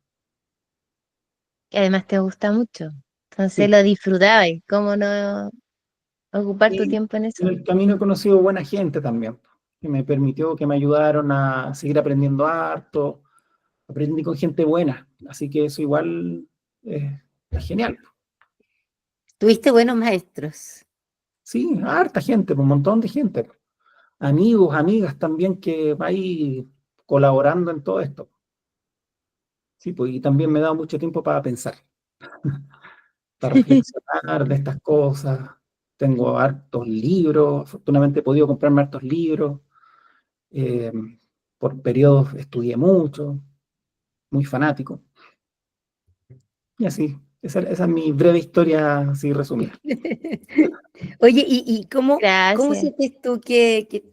Y además te gusta mucho. Entonces Sí. lo disfrutabas. ¿Cómo no ocupar tu Y tiempo en en eso? el camino he conocido buena gente también, que me permitió, que me ayudaron a seguir aprendiendo harto. Aprendí con gente buena, así que eso igual es genial. Tuviste buenos maestros. Sí, harta gente, un montón de gente. Amigos, amigas también que va ahí colaborando en todo esto. Sí, pues, y también me da mucho tiempo para pensar, para reflexionar de estas cosas. Tengo hartos libros, afortunadamente he podido comprarme hartos libros. eh, por periodos estudié mucho, muy fanático. Y así, esa es mi breve historia así resumida. Oye, ¿y cómo Gracias. sientes tú que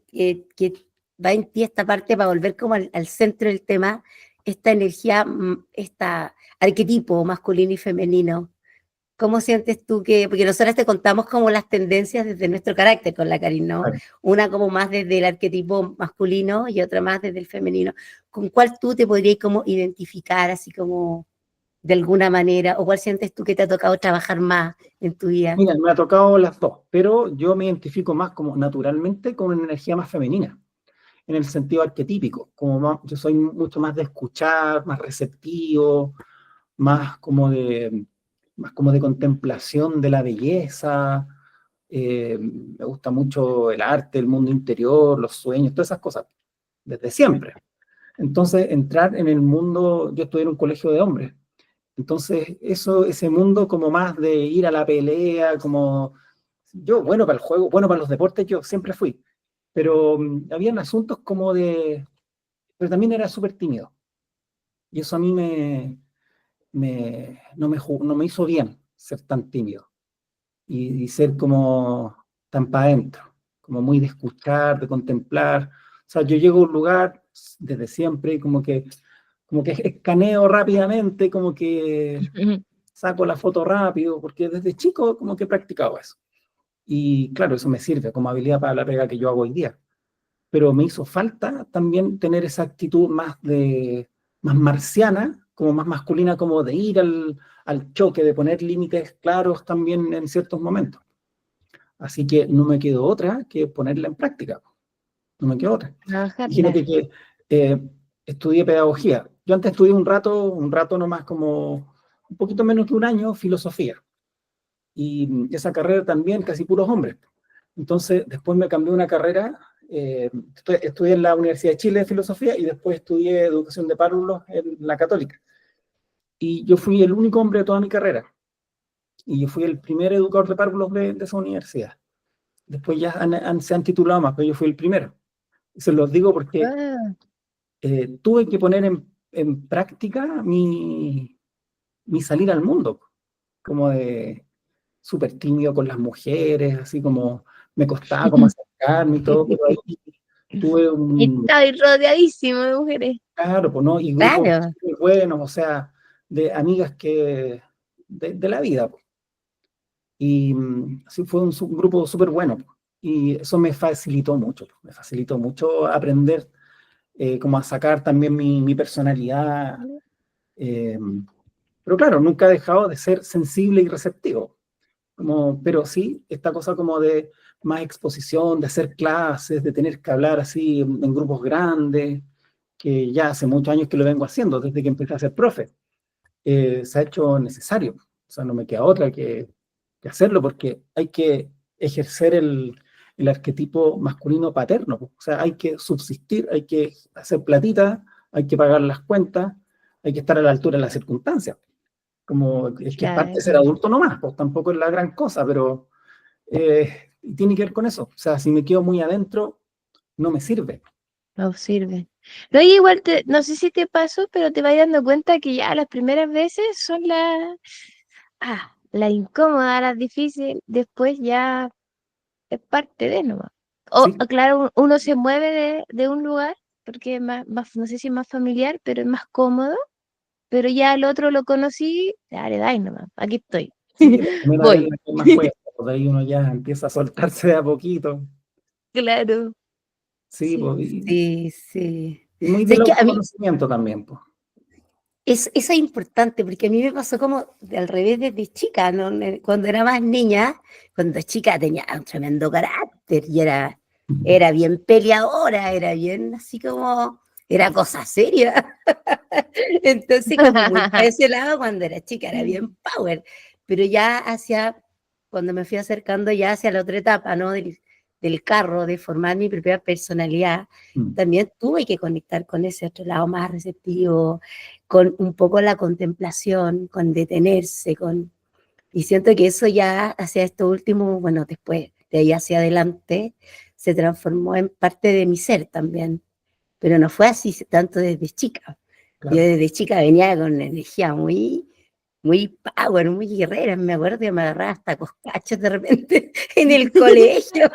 va en ti esta parte para volver como al centro del tema? esta energía, este arquetipo masculino y femenino? ¿Cómo sientes tú que, porque nosotras te contamos como las tendencias desde nuestro carácter con la Karin, ¿no? Claro. Una como más desde el arquetipo masculino y otra más desde el femenino. ¿Con cuál tú te podrías como identificar así como de alguna manera? ¿O cuál sientes tú que te ha tocado trabajar más en tu vida? Mira, me ha tocado las dos, pero yo me identifico más como naturalmente con una energía más femenina, en el sentido arquetípico. Yo soy mucho más de escuchar, más receptivo, más como de, más como de contemplación de la belleza. Me gusta mucho el arte, el mundo interior, los sueños, todas esas cosas, desde siempre. Entonces, entrar en el mundo, yo estudié en un colegio de hombres, entonces ese mundo como más de ir a la pelea, como yo, bueno para el juego, bueno para los deportes, yo siempre fui, pero habían asuntos como de, pero también era súper tímido, y eso a mí no me hizo bien ser tan tímido y ser como tan para adentro, como muy de escuchar, de contemplar. O sea, yo llego a un lugar desde siempre como que escaneo rápidamente, como que saco la foto rápido, porque desde chico como que he practicado eso. Y claro, eso me sirve como habilidad para la pega que yo hago hoy día. Pero me hizo falta también tener esa actitud más marciana, como más masculina, como de ir al choque, de poner límites claros también en ciertos momentos. Así que no me quedó otra que ponerla en práctica. No me quedó otra. Trabajarla. Imagínate que estudié pedagogía. Yo antes estudié un rato nomás, como un poquito menos de un año, filosofía. Y esa carrera también, casi puros hombres. Entonces, después me cambié una carrera, estudié en la Universidad de Chile de Filosofía y después estudié Educación de Párvulos en la Católica. Y yo fui el único hombre de toda mi carrera. Y yo fui el primer educador de párvulos de esa universidad. Después ya se han titulado más, pero yo fui el primero. Y se los digo porque Ah, tuve que poner en práctica mi salir al mundo, como de súper tímido con las mujeres, así como me costaba como acercarme y todo, pero ahí tuve estoy rodeadísimo de mujeres. claro, pues, ¿no? Y grupos Claro, muy buenos, o sea, de amigas de la vida, pues. Y sí, fue un grupo súper bueno, pues. Y eso me facilitó mucho aprender como a sacar también mi personalidad. eh, pero claro, nunca he dejado de ser sensible y receptivo. Pero sí, esta cosa como de más exposición, de hacer clases, de tener que hablar así en grupos grandes, que ya hace muchos años que lo vengo haciendo, desde que empecé a ser profe. Se ha hecho necesario. O sea, no me queda otra que hacerlo porque hay que ejercer el arquetipo masculino paterno. O sea, hay que subsistir, hay que hacer platita, hay que pagar las cuentas, hay que estar a la altura de las circunstancias. Como es que es parte de ser Claro, adulto nomás, pues tampoco es la gran cosa, pero tiene que ver con eso. O sea, si me quedo muy adentro, no me sirve. no sirve. No, y igual no sé si te pasó, pero te vas dando cuenta que ya las primeras veces son las incómodas, las difíciles, después ya es parte de nomás. O Sí, claro, uno se mueve de un lugar porque es no sé si es más familiar, pero es más cómodo, pero ya al otro lo conocí, ya le dais nomás, aquí estoy, sí, la primera vez voy. la que es más fuerte, pues de ahí uno ya empieza a soltarse de a poquito. Claro, Sí, sí. pues, sí, sí. y muy Sé del que a mí, autoconocimiento también, pues. eso es importante, porque a mí me pasó como al revés desde chica, ¿no? Cuando era más niña, cuando chica tenía un tremendo carácter y era bien peleadora, era bien así como, era cosa seria. Entonces, como muy para ese lado, cuando era chica era bien power, pero ya cuando me fui acercando ya hacia la otra etapa, ¿no? Del carro, de formar mi propia personalidad, Mm. también tuve que conectar con ese otro lado más receptivo, con un poco la contemplación, con detenerse, y siento que eso ya hacia esto último, bueno, después de ahí hacia adelante, se transformó en parte de mi ser también, pero no fue así tanto desde chica. Yo Claro. desde chica venía con una energía muy power, muy guerrera, me acuerdo que me agarraba hasta coscachos de repente en el colegio.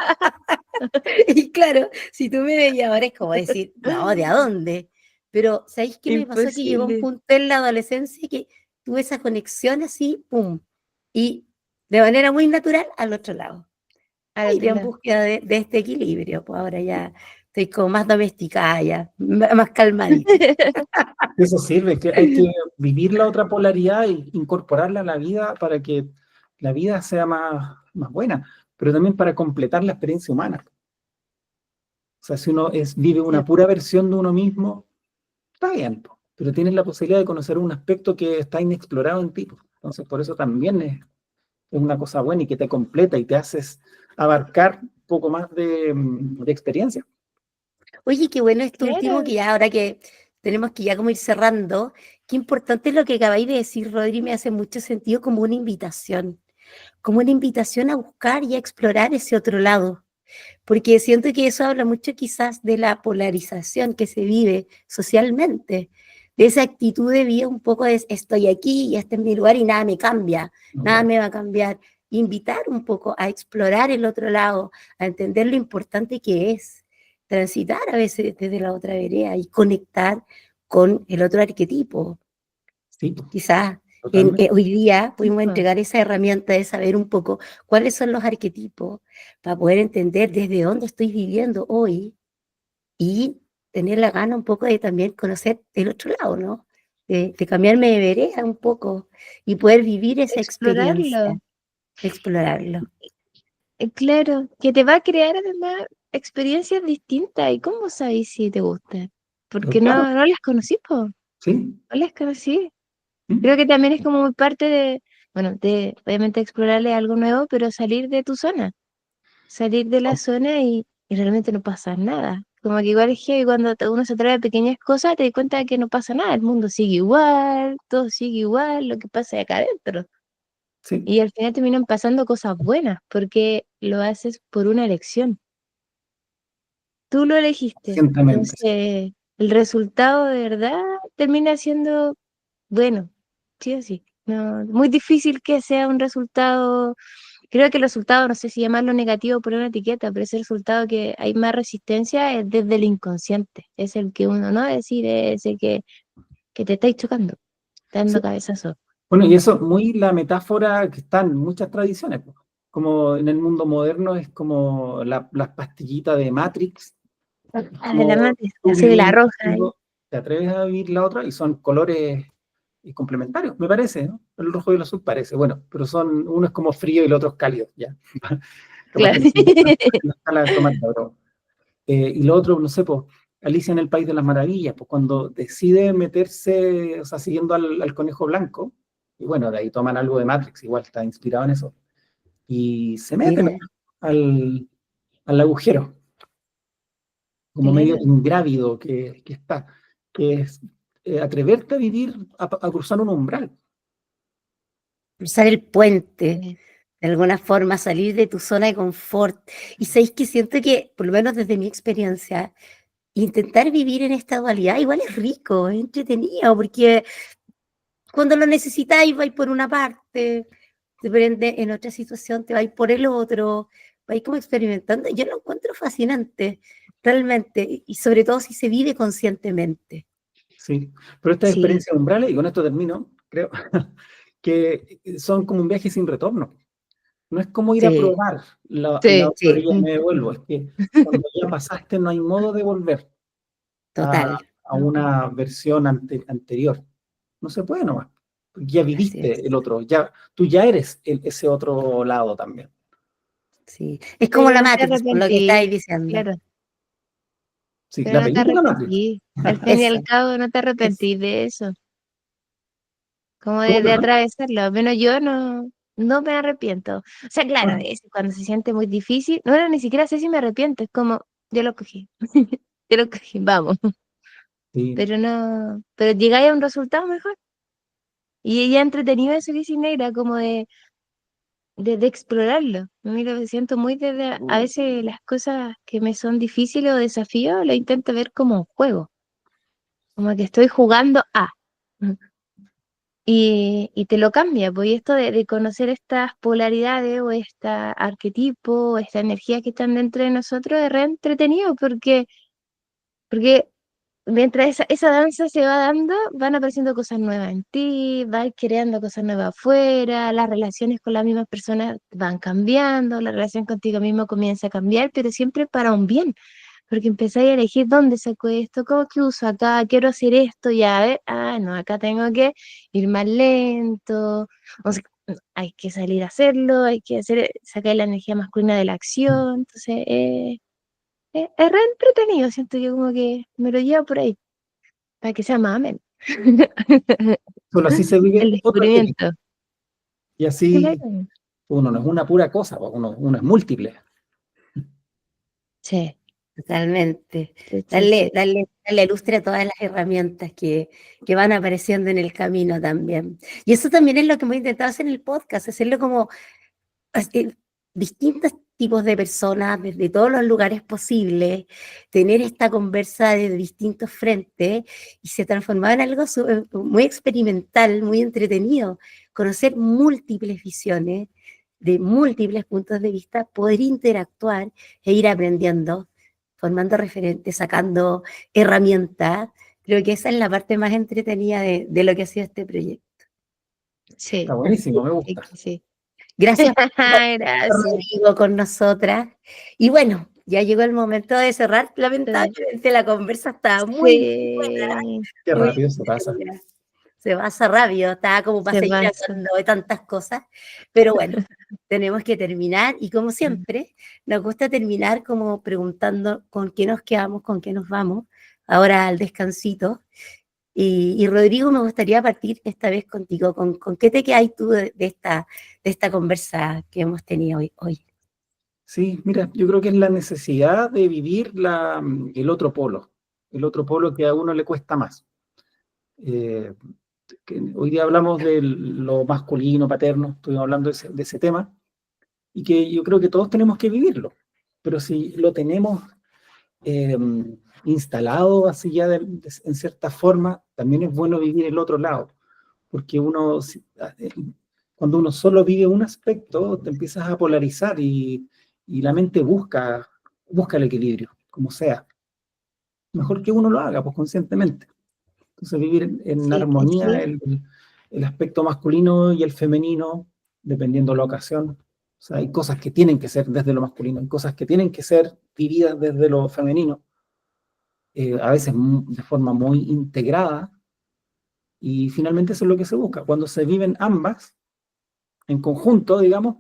Y claro, si tú me veías ahora es como decir, no, ¿de a dónde? Pero ¿sabéis qué me pasó? Que llegó un Imposible. punto en la adolescencia que tuve esa conexión así, pum, y de manera muy natural al otro lado. Al Iré otro en lado. búsqueda de este equilibrio, pues ahora ya estoy como más domesticada, ya, más calmadita. Eso sirve, que hay que vivir la otra polaridad e incorporarla a la vida para que la vida sea más buena, pero también para completar la experiencia humana. O sea, si uno vive una Sí. pura versión de uno mismo, está bien, po, pero tienes la posibilidad de conocer un aspecto que está inexplorado en ti, po. Entonces, por eso también es una cosa buena y que te completa y te haces abarcar un poco más de experiencia. Oye, qué bueno esto último, Claro. que ya ahora que tenemos que ya como ir cerrando, qué importante es lo que acabáis de decir, Rodri, me hace mucho sentido como una invitación a buscar y a explorar ese otro lado, porque siento que eso habla mucho quizás de la polarización que se vive socialmente, de esa actitud de vida un poco de estoy aquí y este es mi lugar y nada me cambia, ¿No? nada me va a cambiar. Invitar un poco a explorar el otro lado, a entender lo importante que es transitar a veces desde la otra vereda y conectar con el otro arquetipo. Sí, Quizás totalmente. hoy día pudimos Ujú. entregar esa herramienta de saber un poco cuáles son los arquetipos para poder entender desde dónde estoy viviendo hoy y tener la gana un poco de también conocer el otro lado, ¿no? De cambiarme de vereda un poco y poder vivir esa experiencia, Explorarlo. explorarlo. Claro, que te va a crear además experiencias distintas. ¿Y cómo sabéis si te gusta? Porque Claro, no las conocí, po. sí. No las conocí. Creo ¿Mm? que también es como muy parte de, bueno, de obviamente explorarle algo nuevo, pero salir de tu zona. Salir de la zona y realmente no pasa nada. Como que igual es que cuando uno se trae pequeñas cosas, te das cuenta de que no pasa nada. El mundo sigue igual, todo sigue igual, lo que pasa es acá adentro. Sí, Y al final terminan pasando cosas buenas, porque lo haces por una elección. Tú lo elegiste. recientemente. Entonces, el resultado de verdad termina siendo bueno, sí o sí. No, muy difícil que sea un resultado, creo que el resultado, no sé si llamarlo negativo por una etiqueta, pero ese resultado que hay más resistencia es desde el inconsciente, es el que uno no decide, es el que te estáis chocando, Sí. dando cabezazo. Bueno, y eso es muy la metáfora que está en muchas tradiciones, po. Como en el mundo moderno es como las pastillitas de Matrix, como Adelante, tú así de la viviendo roja ahí. algo, te atreves a vivir la otra y son colores complementarios, me parece, ¿no? El rojo y el azul parece, bueno, pero uno es como frío y el otro es cálido, ya. Capaz Claro. que no está la cromática, pero y lo otro, no sé, pues, Alicia en el País de las Maravillas, pues cuando decide meterse, o sea, siguiendo al conejo blanco, y bueno, de ahí toman algo de Matrix, igual está inspirado en eso, y se meten Mira, al, al agujero, como medio Claro. ingrávido que está, que es atreverte a vivir, a cruzar un umbral. cruzar el puente, Sí. de alguna forma salir de tu zona de confort. Y sabéis que siento que, por lo menos desde mi experiencia, intentar vivir en esta dualidad igual es rico, es entretenido, porque cuando lo necesitáis vais por una parte, de repente en otra situación te vais por el otro, vais como experimentando. Yo lo encuentro fascinante, realmente, y sobre todo si se vive conscientemente. Sí, pero estas Sí, experiencias umbrales, y con esto termino, creo, que son como un viaje sin retorno. No es como ir a Sí, probar la sí, otra sí. orilla y me devuelvo, es que cuando ya pasaste no hay modo de volver a, total, a una versión anterior. No se puede nomás, porque ya así es. viviste el otro, tú ya eres ese otro lado también. Sí. Es como Pero la no te Matrix, por lo que estáis arrepentí, diciendo. claro, Sí, pero la no te película Matrix arrepentí. Al fin y al Eso, cabo no te eso. arrepentí de eso, como estuvo de mejor. atravesarlo. Al menos yo no me arrepiento. O sea, claro, a Bueno, veces cuando se siente muy difícil, no, ni siquiera sé si me arrepiento, es como, yo lo cogí, yo lo cogí, vamos. sí, Pero no, pero llegáis a un resultado mejor. Y ya entretenido eso que hice negra, como de explorarlo. Mira, me siento muy desde, a veces las cosas que me son difíciles o desafíos, lo intento ver como un juego, como que estoy jugando a. Y te lo cambia, pues y esto de conocer estas polaridades o este arquetipo, o esta energía que están dentro de nosotros es re entretenido porque mientras esa danza se va dando, van apareciendo cosas nuevas en ti, vas creando cosas nuevas afuera, las relaciones con las mismas personas van cambiando, la relación contigo mismo comienza a cambiar, pero siempre para un bien, porque empezáis a elegir dónde saco esto, cómo que uso acá, quiero hacer esto, ya, a ver, no, acá tengo que ir más lento, o sea, hay que salir a hacerlo, hay que sacar la energía masculina de la acción, entonces es re entretenido, siento yo como que me lo llevo por ahí, para que sea más ameno. Solo así se El vive otro arquetipo. descubrimiento. Y así Claro. uno no es una pura cosa, pues, uno es múltiple. Sí, Totalmente. sí, sí, Darle, sí. darle lustre a todas las herramientas que van apareciendo en el camino también. Y eso también es lo que hemos intentado hacer en el podcast, hacerlo como distintos tipos de personas, desde todos los lugares posibles, tener esta conversa de distintos frentes y se transformaba en algo muy experimental, muy entretenido, conocer múltiples visiones de múltiples puntos de vista, poder interactuar e ir aprendiendo, formando referentes, sacando herramientas. Creo que esa es la parte más entretenida de lo que ha sido este proyecto. Sí, Está buenísimo, me sí, gusta. sí. Gracias por Gracias. Rodrigo con nosotras. Y bueno, ya llegó el momento de cerrar. Lamentablemente la conversa estaba muy Sí, Qué muy rápido se pasa. buena. Se pasa rápido, estaba como para se seguir pasa. hablando de tantas cosas. Pero bueno, tenemos que terminar. Y como siempre, nos gusta terminar como preguntando con qué nos quedamos, con qué nos vamos. Ahora al descansito. Y Rodrigo, me gustaría partir esta vez contigo. ¿Con qué te quedas tú de esta conversa que hemos tenido hoy? Sí, mira, yo creo que es la necesidad de vivir el otro polo que a uno le cuesta más. Eh, que hoy día hablamos de lo masculino, paterno, estuvimos hablando de ese tema, y que yo creo que todos tenemos que vivirlo, pero si lo tenemos eh, instalado así ya en cierta forma, también es bueno vivir el otro lado, porque cuando uno solo vive un aspecto, te empiezas a polarizar y la mente busca el equilibrio, como sea. Mejor que uno lo haga, pues conscientemente. Entonces vivir en Sí, armonía sí. el aspecto masculino y el femenino, dependiendo de la ocasión. O sea, hay cosas que tienen que ser desde lo masculino, hay cosas que tienen que ser vividas desde lo femenino, a veces de forma muy integrada, y finalmente eso es lo que se busca. Cuando se viven ambas, en conjunto, digamos,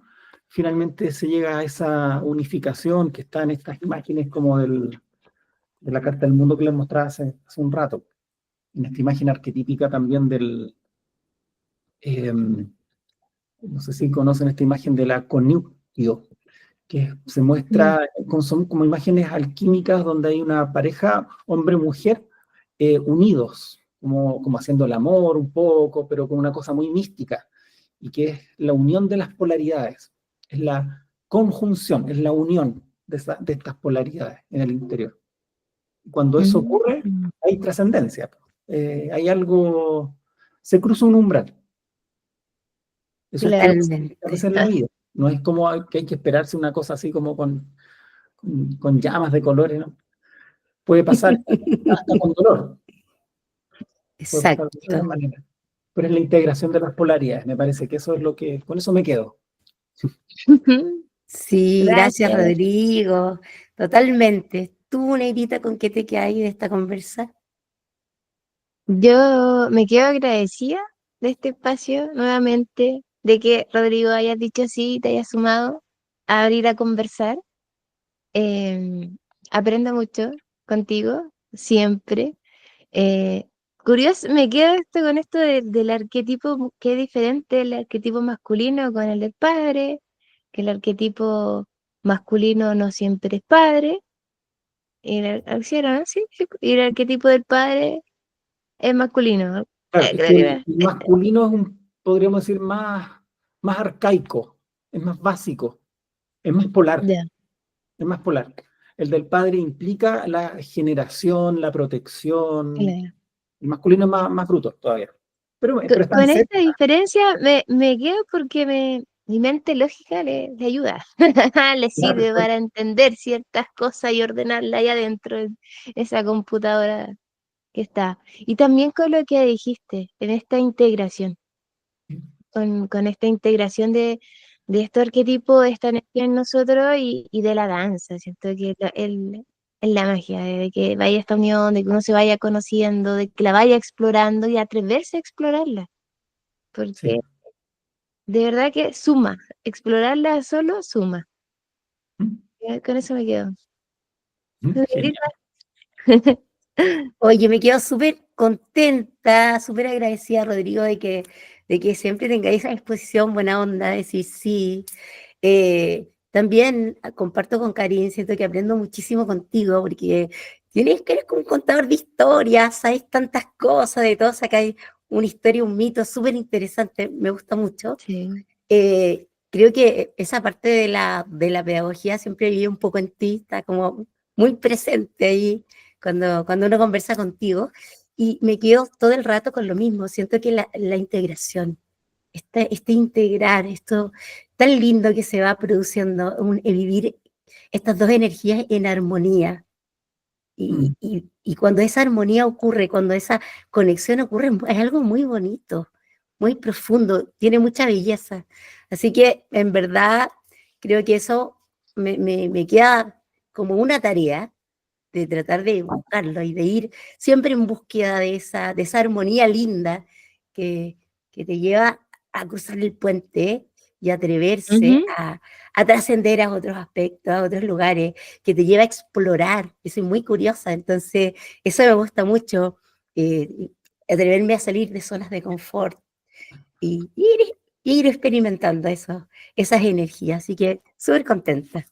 finalmente se llega a esa unificación que está en estas imágenes como de la Carta del Mundo que les mostraba hace un rato, en esta imagen arquetípica también no sé si conocen esta imagen de la coniugio, que se No. muestra, son como imágenes alquímicas donde hay una pareja, hombre-mujer, unidos, como haciendo el amor un poco, pero con una cosa muy mística, y que es la unión de las polaridades, es la conjunción, es la unión de estas polaridades en el interior. Cuando eso ocurre, Mm, hay trascendencia, hay algo, se cruza un umbral. Eso es que a Totalmente. veces en la vida. No es como que hay que esperarse una cosa así como con llamas de colores, ¿no? Puede pasar hasta con dolor, puede pasar de todas Exacto. maneras. Pero es la integración de las polaridades, me parece que eso es con eso me quedo. Sí, gracias Gracias. Rodrigo. Totalmente. ¿Tú, Negrita, con qué te quedas de esta conversa? Yo me quedo agradecida de este espacio nuevamente, de que Rodrigo hayas dicho sí, te hayas sumado a abrir a conversar. Em, Aprendo mucho contigo, siempre. Eh, Curioso, me quedo con esto del arquetipo, que es diferente el arquetipo masculino con el del padre, que el arquetipo masculino no siempre es padre, y ¿sí era, no? Sí, sí, y el arquetipo del padre es masculino. Claro, es Creo que que el masculino es podríamos decir, más arcaico, es más básico, es más polar, ya. es más polar. El del padre implica la generación, la protección. Claro. El masculino es más bruto todavía. Pero está en Con serio. esta diferencia me quedo porque mi mente lógica le ayuda, le Claro, sirve para entender ciertas cosas y ordenarla ahí adentro en esa computadora que está. Y también con lo que dijiste, en esta integración, con esta integración de este arquetipo, de esta energía en nosotros y de la danza. Siento que es la magia, de que vaya esta unión, de que uno se vaya conociendo, de que la vaya explorando y atreverse a explorarla. Porque Sí. de verdad que suma, explorarla solo suma. Con eso me quedo. Genial. Oye, me quedo súper contenta, súper agradecida, Rodrigo, de que siempre tengáis esa disposición, buena onda, de decir sí. También comparto con Karin, siento que aprendo muchísimo contigo, porque eres como un contador de historias, sabes tantas cosas, de todo sacáis una historia, un mito súper interesante, me gusta mucho. Sí. Creo que esa parte de la pedagogía siempre vive un poco en ti, está como muy presente ahí cuando uno conversa contigo, y me quedo todo el rato con lo mismo, siento que la integración, este integrar, esto tan lindo que se va produciendo, vivir estas dos energías en armonía. Y cuando esa armonía ocurre, cuando esa conexión ocurre, es algo muy bonito, muy profundo, tiene mucha belleza. Así que en verdad creo que eso me queda como una tarea de tratar de buscarlo y de ir siempre en búsqueda de esa armonía linda que, que te lleva a cruzar el puente y atreverse Ujú. a trascender a otros aspectos, a otros lugares, que te lleva a explorar. Yo soy muy curiosa, entonces eso me gusta mucho, atreverme a salir de zonas de confort y ir experimentando esas energías. Así que súper contenta.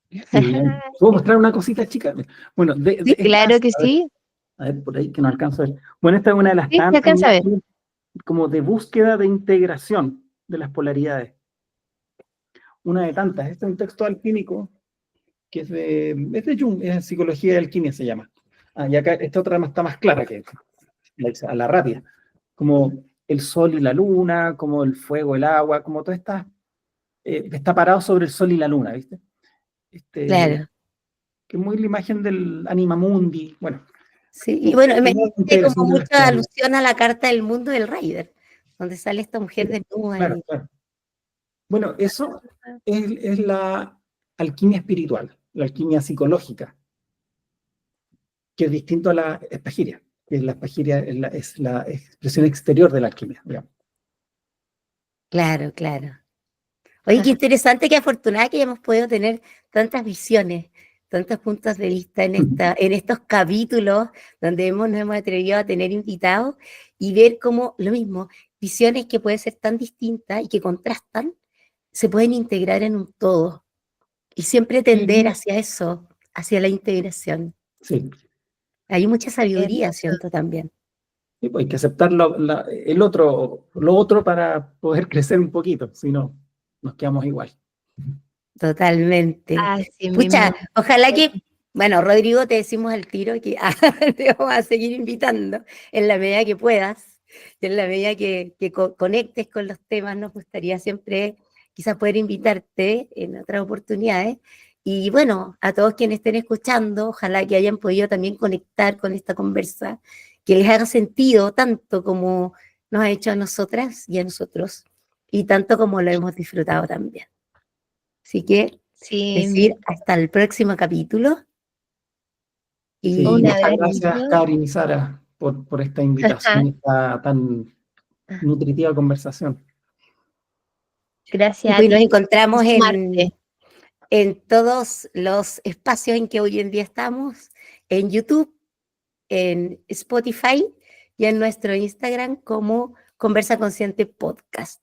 Sí, ¿puedo mostrar una cosita, chica? Bueno, Sí, Claro que sí, a ver, por ahí que no alcanzo a ver. Bueno, esta es una de las sí, se tantas alcanza a ver. imágenes como de búsqueda de integración de las polaridades. Una de tantas. Este es un texto alquímico que es de Jung, es Psicología de Alquimia se llama. Y acá esta otra está más clara que a la rápida. Como el sol y la luna, como el fuego, el agua, como todo está parado sobre el sol y la luna, ¿viste? Claro. Que es muy la imagen del Anima Mundi. Bueno, Sí, y bueno, me una hace como integración de las mucha polaridades. alusión a la carta del mundo del Rider, donde sale esta mujer desnuda Claro, y claro. Bueno, eso es la alquimia espiritual, la alquimia psicológica, que es distinto a la espagiria, que la espagiria es la expresión exterior de la alquimia, digamos. claro, claro. Oye, qué interesante, qué afortunada que hayamos podido tener tantas visiones, tantos puntos de vista en estos capítulos donde nos hemos atrevido a tener invitados y ver cómo lo mismo, visiones que pueden ser tan distintas y que contrastan, se pueden integrar en un todo y siempre tender Ujú. hacia eso, hacia la integración. Sí, Hay mucha sabiduría, Hermoso. siento también. sí, pues hay que aceptar lo otro para poder crecer un poquito, si no, nos quedamos igual. Totalmente. Así Pucha, mismo. ojalá que, bueno, Rodrigo, te decimos al tiro que te vamos a seguir invitando en la medida que puedas, y en la medida que conectes con los temas. Nos gustaría siempre quizás poder invitarte en otras oportunidades. Y bueno, a todos quienes estén escuchando, ojalá que hayan podido también conectar con esta conversa, que les haga sentido tanto como nos ha hecho a nosotras y a nosotros, y tanto como lo hemos disfrutado también. Así que Sí, decir hasta el próximo capítulo Sí, y un muchas dejarles. gracias, abracito. Karin y Sara, por esta invitación y esta tan nutritiva conversación. Y Gracias a pues nos ti por encontramos sumarte. en todos los espacios en que hoy en día estamos, en YouTube, en Spotify y en nuestro Instagram como Conversa Consciente Podcast.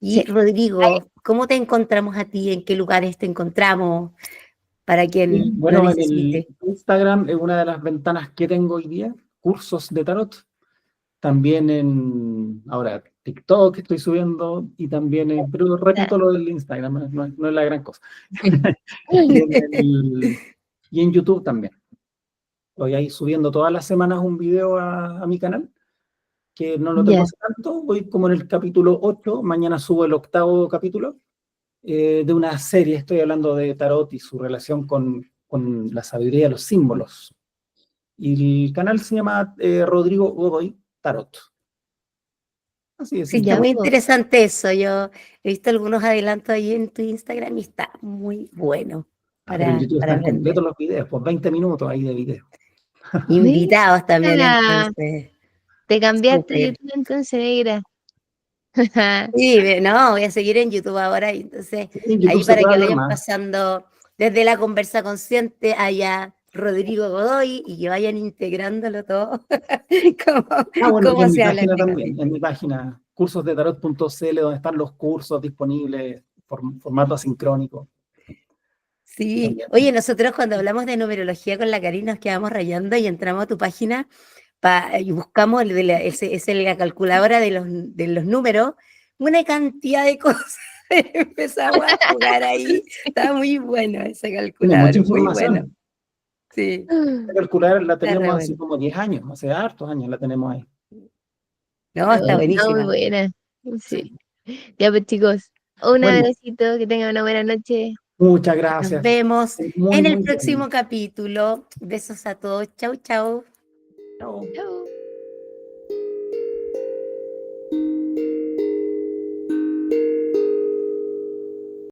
Y Sí. Ay, Rodrigo, ¿cómo te encontramos a ti? ¿En qué lugares te entramos para Y quien lo bueno, en el necesite? Instagram es una de las ventanas que tengo hoy día, cursos de tarot. También ahora TikTok estoy subiendo y también, pero repito lo del Instagram, no es la gran cosa. Y en YouTube también. Voy ahí subiendo todas las semanas un video a mi canal, que no lo tengo Ya. hace tanto. Voy como en el capítulo 8, mañana subo el 8º capítulo de una serie. Estoy hablando de tarot y su relación con la sabiduría de los símbolos. Y el canal se llama Rodrigo Godoy Tarot. Así de Sí, simple. está muy po. interesante eso. Yo he visto algunos adelantos ahí en tu Instagram y está muy bueno Pero en YouTube para están aprender. completos los videos, por 20 minutos ahí de video. Invitados también, Mira, entonces. te cambiaste Súper. YouTube entonces, negra. Sí, no, voy a seguir en YouTube ahora, y entonces Sí, en YouTube ahí se para puede que hablar vayan más. pasando desde la conversa consciente allá Rodrigo Godoy y que vayan integrándolo todo, cómo, Bueno, y cómo en mi se habla página este también, capítulo. en mi página, cursosdetarot.cl, donde están los cursos disponibles, formato asincrónico. Sí, También. oye, nosotros cuando hablamos de numerología con la Karina nos quedamos rayando y entramos a tu página y buscamos la calculadora de los números, una cantidad de cosas. Empezamos a jugar ahí, está muy bueno ese Tiene calculador, mucha muy bueno. información. Sí, Esta calculadora la está re tenemos así bueno. como 10 años, hace hartos años la tenemos ahí. No, está No, está muy buenísima. buena. Sí. Sí. Ya pues chicos, un Bueno, abracito, que tengan una buena noche. muchas Nos gracias. vemos Muy, en el muy bien. próximo capítulo. Besos a todos. Chau, chau. Chao. Chau.